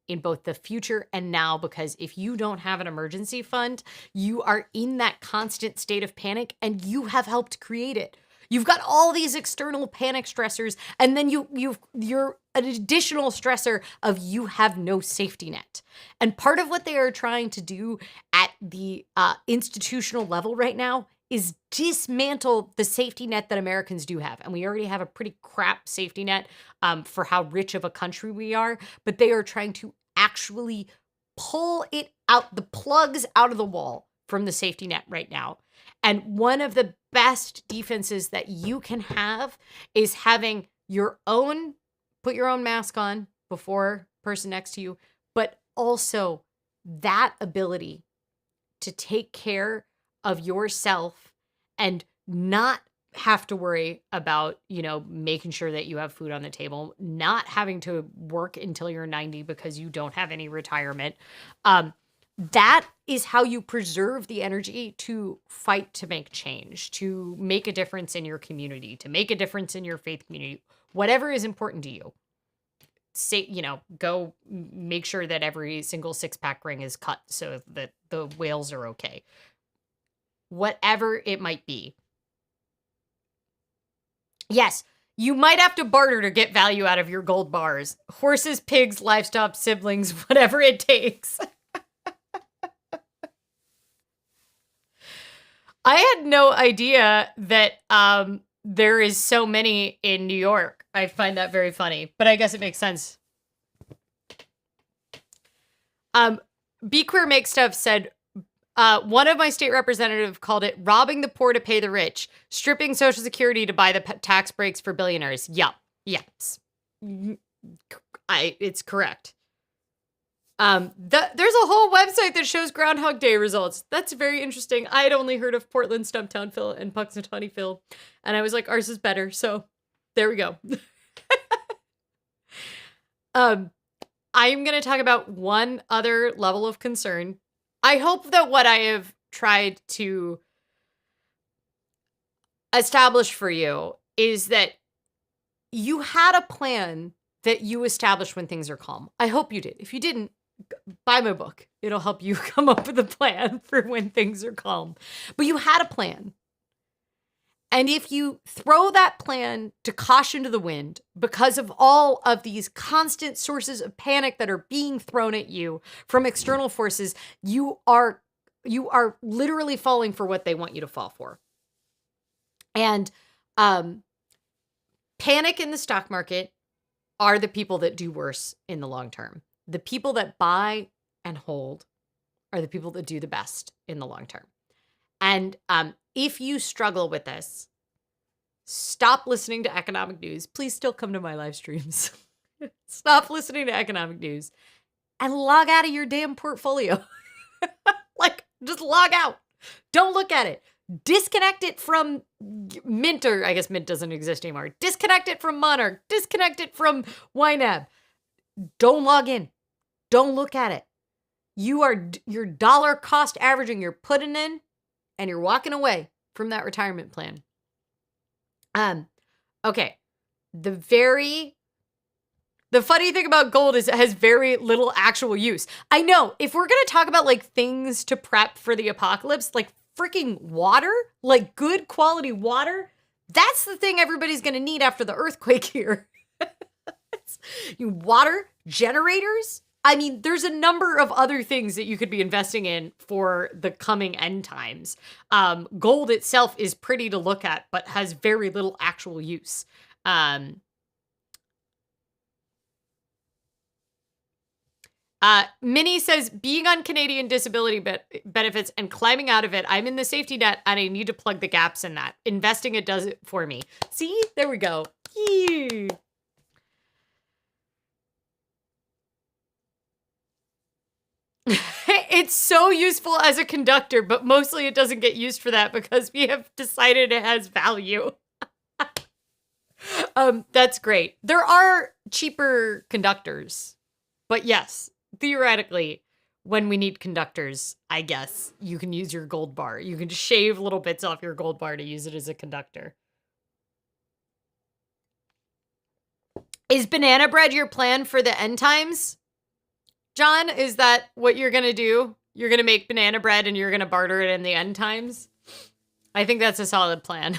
in both the future and now, because if you don't have an emergency fund, you are in that constant state of panic and you have helped create it. You've got all these external panic stressors, and then you're an additional stressor of you have no safety net. And part of what they are trying to do at the institutional level right now is dismantle the safety net that Americans do have. And we already have a pretty crap safety net for how rich of a country we are, but they are trying to actually pull it out, the plugs out of the wall from the safety net right now. And one of the best defenses that you can have is having put your own mask on before person next to you, but also that ability to take care of yourself and not have to worry about, making sure that you have food on the table, not having to work until you're 90 because you don't have any retirement. That is how you preserve the energy to fight to make change, to make a difference in your community, to make a difference in your faith community, whatever is important to you. Say, go make sure that every single 6-pack ring is cut so that the whales are okay. Whatever it might be. Yes, you might have to barter to get value out of your gold bars. Horses, pigs, livestock, siblings, whatever it takes. I had no idea that there is so many in New York. I find that very funny, but I guess it makes sense. Be Queer Make Stuff said, one of my state representatives called it robbing the poor to pay the rich, stripping Social Security to buy the tax breaks for billionaires. Yup. Yes. It's correct. There's a whole website that shows Groundhog Day results. That's very interesting. I had only heard of Portland, Stumptown Phil, and Punxsutawney Phil, and I was like, ours is better. So there we go. I'm going to talk about one other level of concern. I hope that what I have tried to establish for you is that you had a plan that you established when things are calm. I hope you did. If you didn't, buy my book. It'll help you come up with a plan for when things are calm. But you had a plan. And if you throw that plan to caution to the wind because of all of these constant sources of panic that are being thrown at you from external forces, you are literally falling for what they want you to fall for. And panic in the stock market are the people that do worse in the long term. The people that buy and hold are the people that do the best in the long term. And if you struggle with this, stop listening to economic news. Please still come to my live streams. Stop listening to economic news and log out of your damn portfolio. Just log out. Don't look at it. Disconnect it from Mint, or I guess Mint doesn't exist anymore. Disconnect it from Monarch. Disconnect it from YNAB. Don't log in. Don't look at it. You're dollar cost averaging, you're putting in, and you're walking away from that retirement plan. Okay. The funny thing about gold is it has very little actual use. I know, if we're going to talk about things to prep for the apocalypse, freaking water, good quality water, that's the thing everybody's going to need after the earthquake here. Water, generators. I mean, there's a number of other things that you could be investing in for the coming end times. Gold itself is pretty to look at, but has very little actual use. Minnie says, being on Canadian disability benefits and climbing out of it, I'm in the safety net and I need to plug the gaps in that. Investing it does it for me. See, there we go. Yee. It's so useful as a conductor, but mostly it doesn't get used for that because we have decided it has value. That's great. There are cheaper conductors, but yes, theoretically, when we need conductors, I guess you can use your gold bar. You can just shave little bits off your gold bar to use it as a conductor. Is banana bread your plan for the end times? John, is that what you're going to do? You're going to make banana bread and you're going to barter it in the end times? I think that's a solid plan.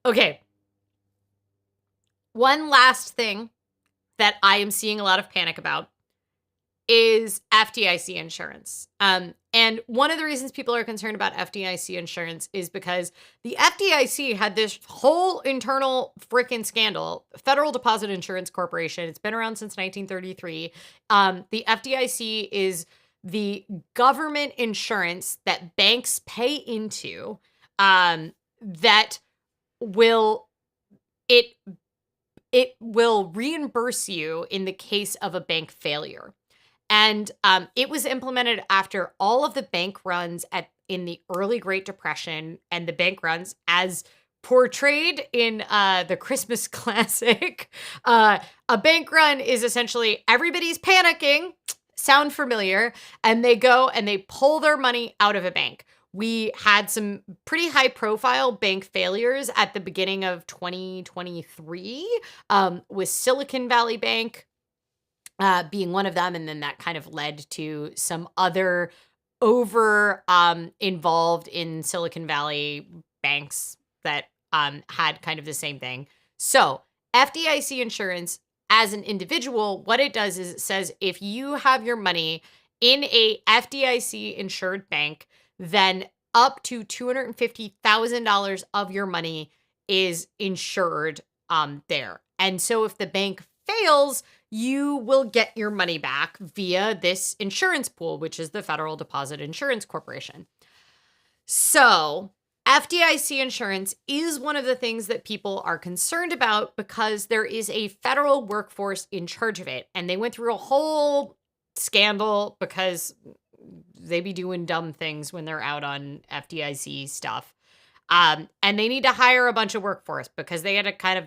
Okay. One last thing that I am seeing a lot of panic about is FDIC insurance. And one of the reasons people are concerned about FDIC insurance is because the FDIC had this whole internal freaking scandal, Federal Deposit Insurance Corporation. It's been around since 1933. The FDIC is the government insurance that banks pay into that will reimburse you in the case of a bank failure. And it was implemented after all of the bank runs in the early Great Depression, and the bank runs as portrayed in the Christmas classic. A bank run is essentially everybody's panicking, sound familiar, and they go and they pull their money out of a bank. We had some pretty high profile bank failures at the beginning of 2023 with Silicon Valley Bank being one of them. And then that kind of led to some other involved in Silicon Valley banks that had kind of the same thing. So FDIC insurance as an individual, what it does is it says if you have your money in a FDIC insured bank, then up to $250,000 of your money is insured there. And so if the bank fails, you will get your money back via this insurance pool, which is the Federal Deposit Insurance Corporation. So FDIC insurance is one of the things that people are concerned about because there is a federal workforce in charge of it. And they went through a whole scandal because they be doing dumb things when they're out on FDIC stuff. And they need to hire a bunch of workforce because they had to kind of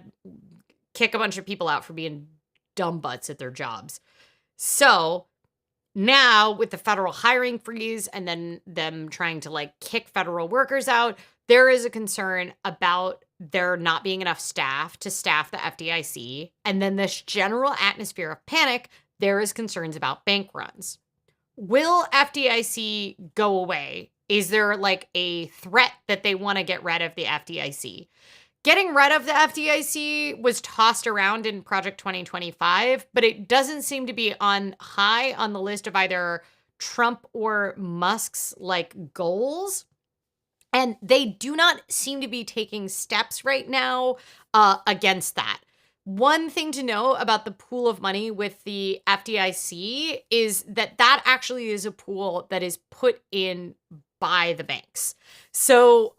kick a bunch of people out for being dumb butts at their jobs. So now with the federal hiring freeze and then them trying to like kick federal workers out, there is a concern about there not being enough staff to staff the FDIC. And then this general atmosphere of panic, there is concerns about bank runs. Will FDIC go away? Is there like a threat that they want to get rid of the FDIC? Getting rid of the FDIC was tossed around in Project 2025, but it doesn't seem to be on high on the list of either Trump or Musk's like goals. And they do not seem to be taking steps right now against that. One thing to know about the pool of money with the FDIC is that actually is a pool that is put in by the banks. So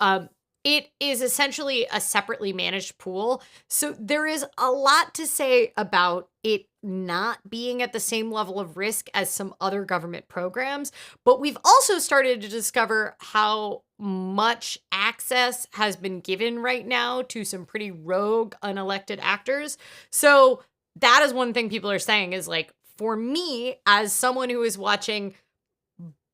it is essentially a separately managed pool. So there is a lot to say about it not being at the same level of risk as some other government programs. But we've also started to discover how much access has been given right now to some pretty rogue unelected actors. So that is one thing people are saying is like, for me, as someone who is watching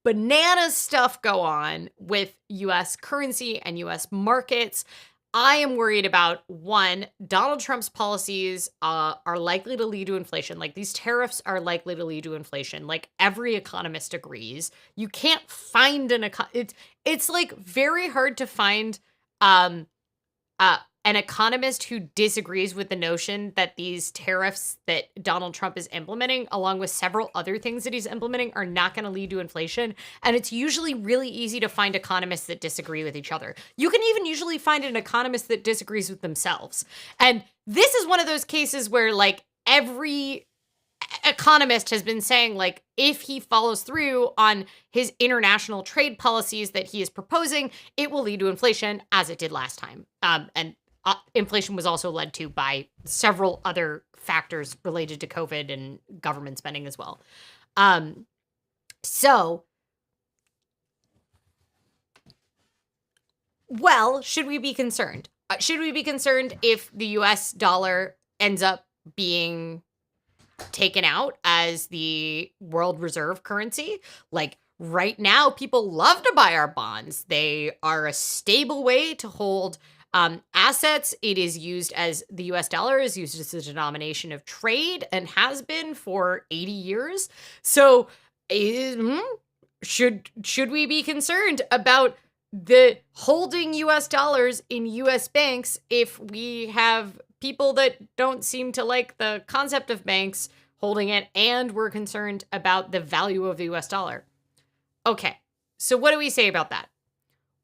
banana stuff go on with US currency and US markets, I am worried about, one, Donald Trump's policies are likely to lead to inflation. Like these tariffs are likely to lead to inflation. Like every economist agrees. You can't find it's like very hard to find an economist who disagrees with the notion that these tariffs that Donald Trump is implementing, along with several other things that he's implementing, are not going to lead to inflation. And it's usually really easy to find economists that disagree with each other. You can even usually find an economist that disagrees with themselves. And this is one of those cases where like every economist has been saying like if he follows through on his international trade policies that he is proposing, it will lead to inflation as it did last time. And inflation was also led to by several other factors related to COVID and government spending as well. Should we be concerned? Should we be concerned if the US dollar ends up being taken out as the world reserve currency? Like right now, people love to buy our bonds. They are a stable way to hold assets. It is used as the US dollar is used as a denomination of trade and has been for 80 years. So should we be concerned about the holding US dollars in US banks if we have people that don't seem to like the concept of banks holding it and we're concerned about the value of the US dollar? Okay, so what do we say about that?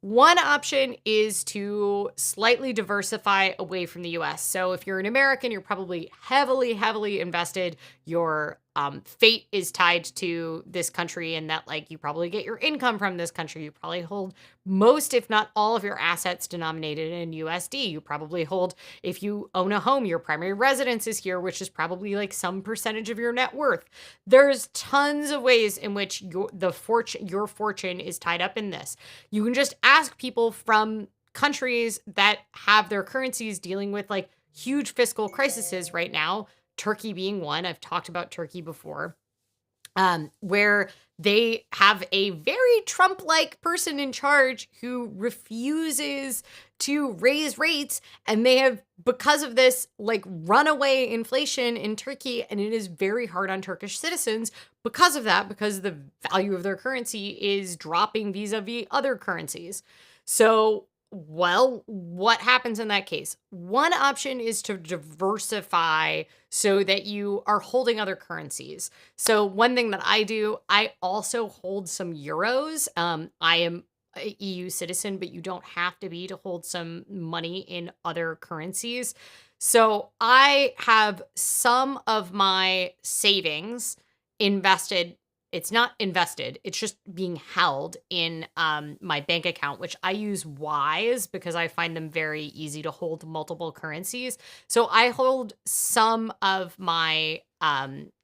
One option is to slightly diversify away from the US. So if you're an American, you're probably heavily invested. Your fate is tied to this country, and that like you probably get your income from this country. You probably hold most, if not all, of your assets denominated in USD. You probably hold, if you own a home, your primary residence is here, which is probably like some percentage of your net worth. There's tons of ways in which your fortune is tied up in this. You can just ask people from countries that have their currencies dealing with like huge fiscal crises right now, Turkey being one. I've talked about Turkey before, where they have a very Trump-like person in charge who refuses to raise rates. And they have, because of this, like runaway inflation in Turkey. And it is very hard on Turkish citizens because of that, because the value of their currency is dropping vis-a-vis other currencies. So, well, what happens in that case? One option is to diversify so that you are holding other currencies. So one thing that I do, I also hold some euros. I am a EU citizen, but you don't have to be to hold some money in other currencies. So I have some of my savings invested. It's not invested. It's just being held in my bank account, which I use Wise because I find them very easy to hold multiple currencies. So I hold some of my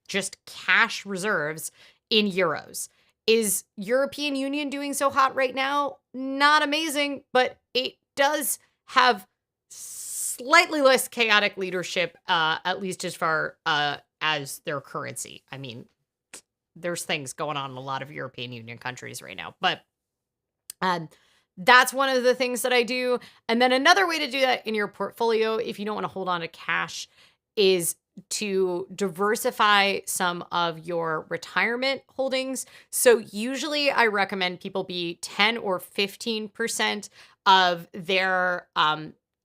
just cash reserves in euros. Is European Union doing so hot right now? Not amazing, but it does have slightly less chaotic leadership, at least as far as their currency. I mean, there's things going on in a lot of European Union countries right now, but that's one of the things that I do. And then another way to do that in your portfolio, if you don't want to hold on to cash, is to diversify some of your retirement holdings. So usually I recommend people be 10 or 15% of their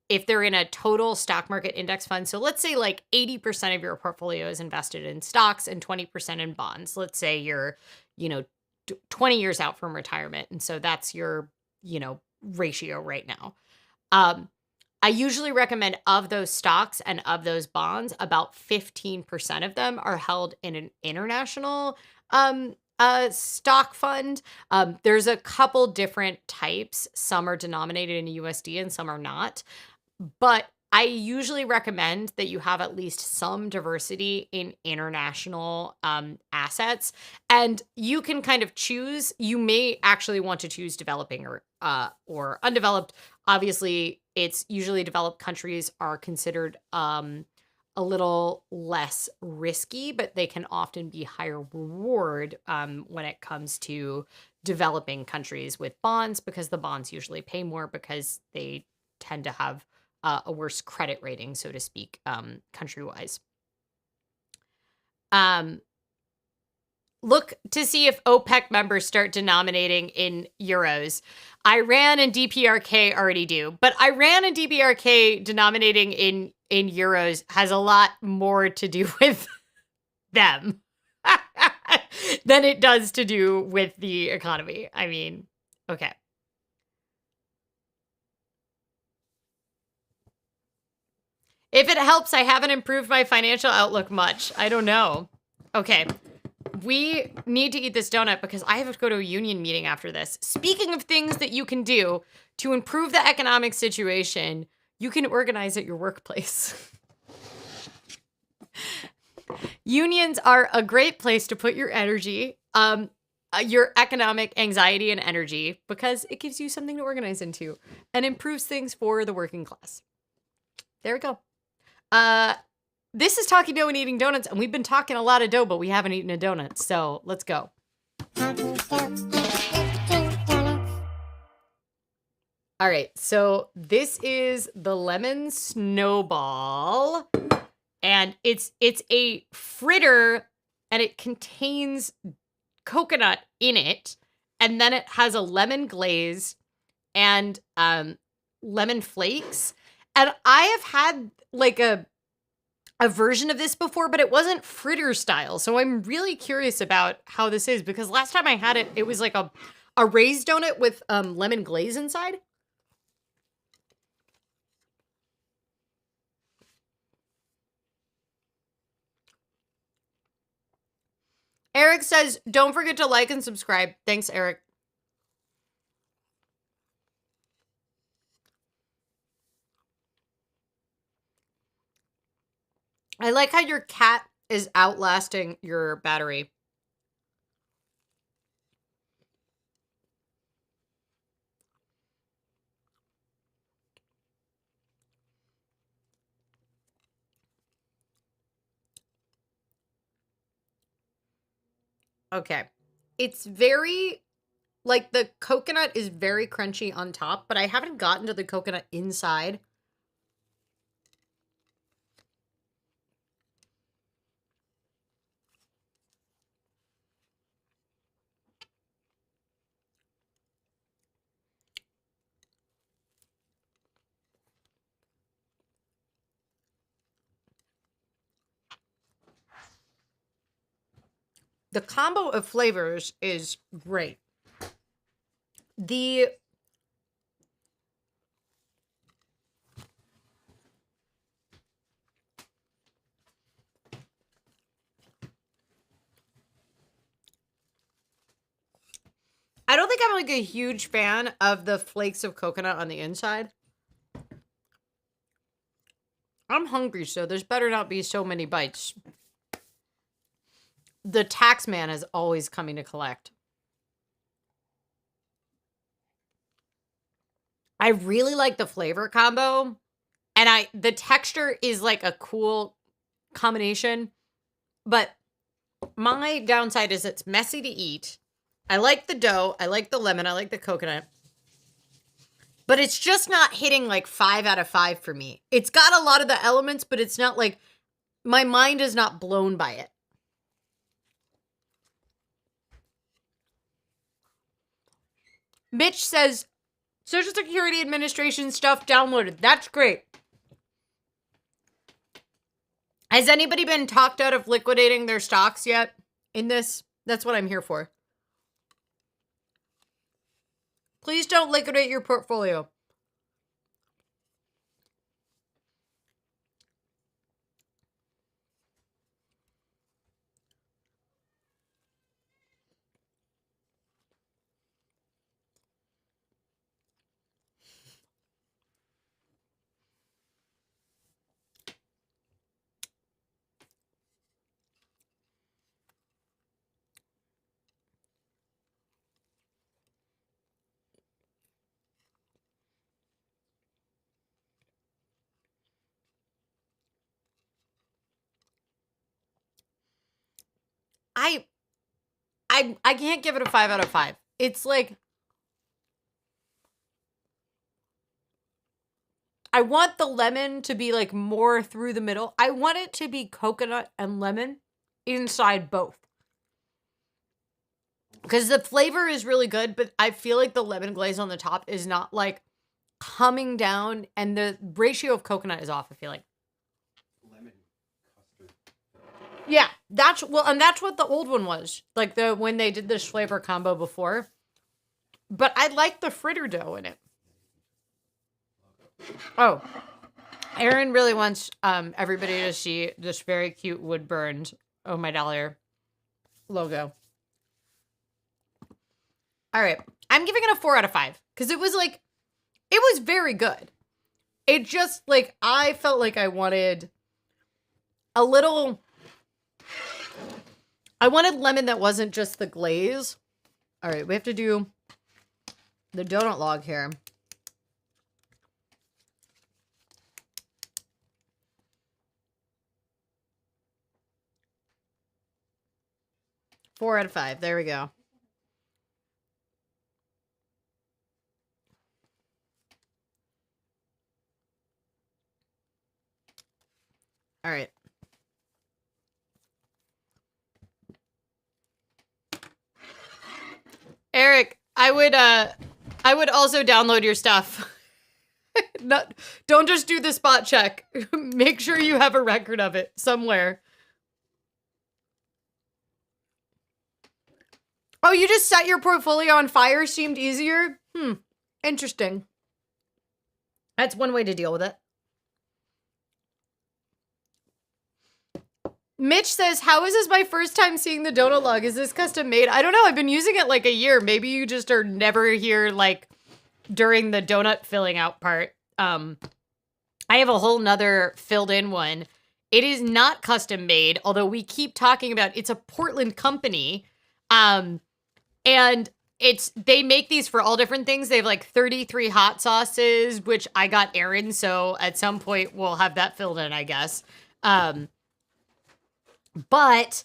if they're in a total stock market index fund. So let's say like 80% of your portfolio is invested in stocks and 20% in bonds. Let's say you're, 20 years out from retirement. And so that's your, ratio right now. I usually recommend of those stocks and of those bonds, about 15% of them are held in an international stock fund. There's a couple different types. Some are denominated in USD and some are not. But I usually recommend that you have at least some diversity in international assets. And you can kind of choose. You may actually want to choose developing or undeveloped. Obviously, it's usually developed countries are considered a little less risky, but they can often be higher reward when it comes to developing countries with bonds, because the bonds usually pay more because they tend to have a worse credit rating, so to speak, country-wise. Look to see if OPEC members start denominating in euros. Iran and DPRK already do, but Iran and DPRK denominating in euros has a lot more to do with them than it does to do with the economy. I mean, okay. If it helps, I haven't improved my financial outlook much. I don't know. Okay. We need to eat this donut because I have to go to a union meeting after this. Speaking of things that you can do to improve the economic situation, you can organize at your workplace. Unions are a great place to put your energy, your economic anxiety and energy, because it gives you something to organize into and improves things for the working class. There we go. This is Talking Dough and Eating Donuts, and we've been talking a lot of dough, but we haven't eaten a donut, so let's go. All right, so this is the lemon snowball, and it's a fritter, and it contains coconut in it, and then it has a lemon glaze and lemon flakes. And I have had like a version of this before, but it wasn't fritter style. So I'm really curious about how this is, because last time I had it, it was like a raised donut with lemon glaze inside. Eric says, don't forget to like and subscribe. Thanks, Eric. I like how your cat is outlasting your battery. Okay. It's very, like, the coconut is very crunchy on top, but I haven't gotten to the coconut inside. The combo of flavors is great. I don't think I'm like a huge fan of the flakes of coconut on the inside. I'm hungry, so there's better not be so many bites. The tax man is always coming to collect. I really like the flavor combo, and the texture is like a cool combination, but my downside is it's messy to eat. I like the dough, I like the lemon, I like the coconut, but it's just not hitting like 5 out of 5 for me. It's got a lot of the elements, but it's not like, my mind is not blown by it. Mitch says, Social Security Administration stuff downloaded. That's great. Has anybody been talked out of liquidating their stocks yet in this? That's what I'm here for. Please don't liquidate your portfolio. I can't give it a 5 out of 5. It's like, I want the lemon to be like more through the middle. I want it to be coconut and lemon inside both. Because the flavor is really good, but I feel like the lemon glaze on the top is not like coming down, and the ratio of coconut is off, I feel like. Lemon custard. Yeah, that's what the old one was. Like when they did this flavor combo before. But I like the fritter dough in it. Oh. Aaron really wants everybody to see this very cute wood burned Oh My Dollar logo. All right. I'm giving it a 4 out of 5 because it was very good. It just like, I felt like I wanted lemon that wasn't just the glaze. All right. We have to do the donut log here. Four out of 5. There we go. All right. Eric, I would also download your stuff. Don't just do the spot check. Make sure you have a record of it somewhere. Oh, you just set your portfolio on fire? Seemed easier? Interesting. That's one way to deal with it. Mitch says, how is this my first time seeing the donut log? Is this custom made? I don't know. I've been using it like a year. Maybe you just are never here like during the donut filling out part. I have a whole nother filled in one. It is not custom made, although we keep talking about it's a Portland company. And they make these for all different things. They have like 33 hot sauces, which I got Aaron, so at some point we'll have that filled in, I guess. But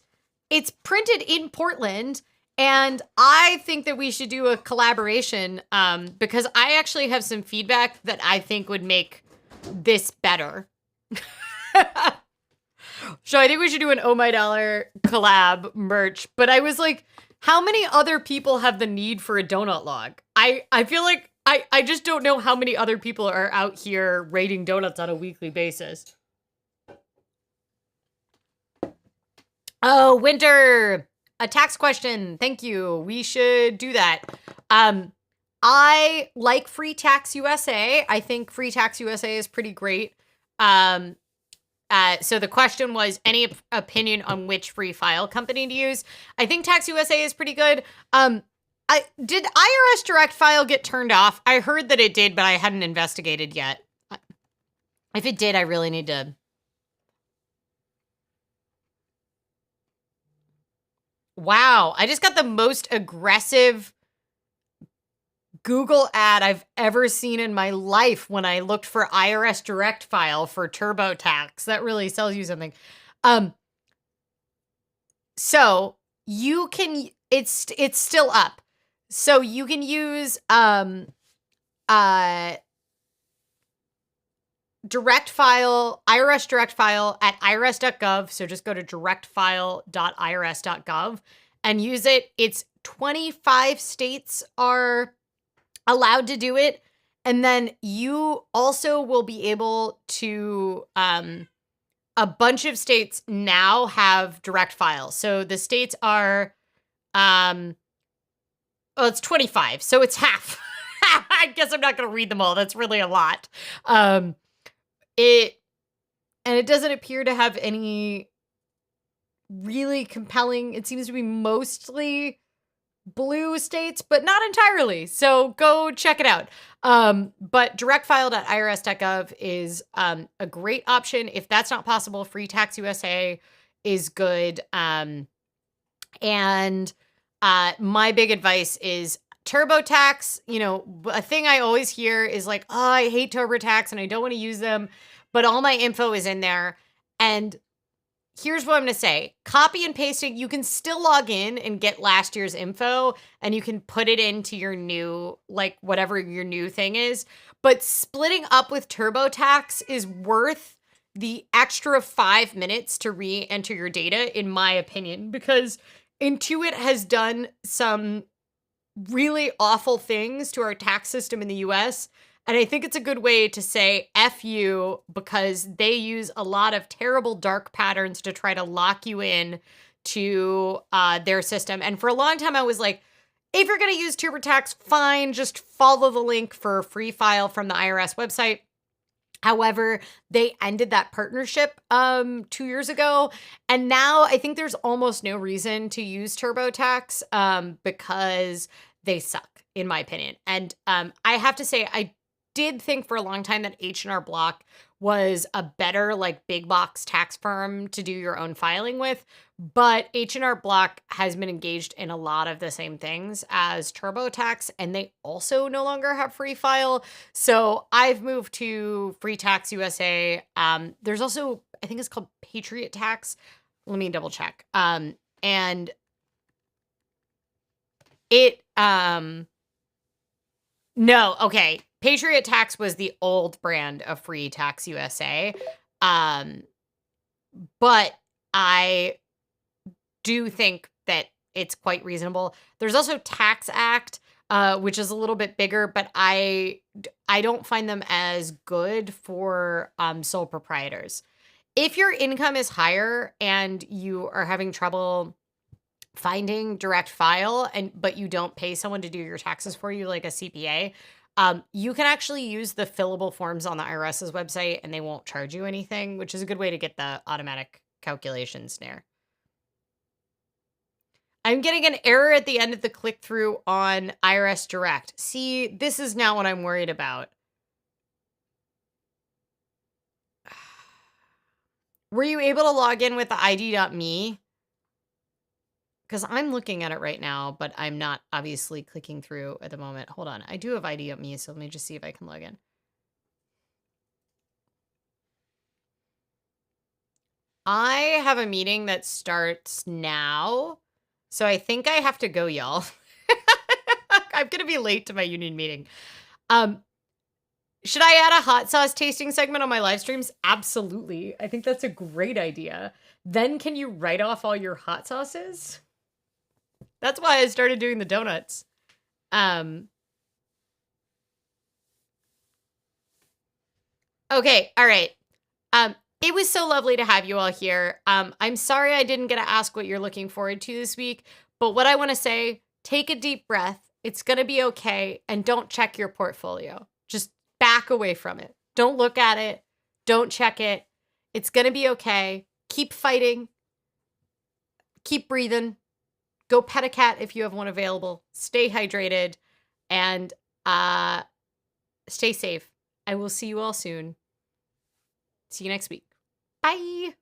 it's printed in Portland, and I think that we should do a collaboration because I actually have some feedback that I think would make this better. So I think we should do an Oh My Dollar collab merch. But I was like, how many other people have the need for a donut log? I feel like I just don't know how many other people are out here rating donuts on a weekly basis. Oh, Winter, a tax question. Thank you. We should do that. I like Free Tax USA. I think Free Tax USA is pretty great. So the question was, any opinion on which free file company to use? I think Tax USA is pretty good. Did IRS Direct File get turned off? I heard that it did, but I hadn't investigated yet. If it did, I really need to. Wow, I just got the most aggressive Google ad I've ever seen in my life when I looked for IRS Direct File for TurboTax. That really sells you something. So you can, it's still up. So you can use direct file, IRS Direct File at irs.gov. So just go to directfile.irs.gov and use it. It's 25 states are allowed to do it. And then you also will be able to, a bunch of states now have direct files. So the states are, it's 25. So it's half. I guess I'm not going to read them all. That's really a lot. It doesn't appear to have any really compelling, it seems to be mostly blue states, but not entirely. So go check it out. But directfile.irs.gov is a great option. If that's not possible, Free Tax USA is good. And my big advice is TurboTax. You know, a thing I always hear is like, oh, I hate TurboTax and I don't want to use them, but all my info is in there. And here's what I'm going to say. Copy and pasting, you can still log in and get last year's info and you can put it into your new, like whatever your new thing is. But splitting up with TurboTax is worth the extra 5 minutes to re-enter your data, in my opinion, because Intuit has done some really awful things to our tax system in the US. And I think it's a good way to say F you, because they use a lot of terrible dark patterns to try to lock you in to their system. And for a long time, I was like, if you're going to use TurboTax, fine, just follow the link for a free file from the IRS website. However, they ended that partnership 2 years ago. And now I think there's almost no reason to use TurboTax because they suck, in my opinion. And I have to say, I did think for a long time that H&R Block was a better like big box tax firm to do your own filing with, but H&R Block has been engaged in a lot of the same things as TurboTax, and they also no longer have free file. So I've moved to Free Tax USA. There's also, I think it's called Patriot Tax. Let me double check. And it, no, okay. Patriot Tax was the old brand of Free Tax USA. But I do think that it's quite reasonable. There's also Tax Act, which is a little bit bigger, but I don't find them as good for sole proprietors. If your income is higher and you are having trouble finding direct file but you don't pay someone to do your taxes for you, like a CPA, you can actually use the fillable forms on the IRS's website and they won't charge you anything, which is a good way to get the automatic calculations there. I'm getting an error at the end of the click-through on IRS Direct. See, this is not what I'm worried about. Were you able to log in with the ID.me? Because I'm looking at it right now, but I'm not obviously clicking through at the moment. Hold on. I do have ID.me, so let me just see if I can log in. I have a meeting that starts now, so I think I have to go, y'all. I'm going to be late to my union meeting. Should I add a hot sauce tasting segment on my live streams? Absolutely. I think that's a great idea. Then can you write off all your hot sauces? That's why I started doing the donuts. Okay, all right. It was so lovely to have you all here. I'm sorry I didn't get to ask what you're looking forward to this week, but what I want to say, take a deep breath. It's going to be okay, and don't check your portfolio. Just back away from it. Don't look at it. Don't check it. It's going to be okay. Keep fighting. Keep breathing. Go pet a cat if you have one available. Stay hydrated, and stay safe. I will see you all soon. See you next week. Bye.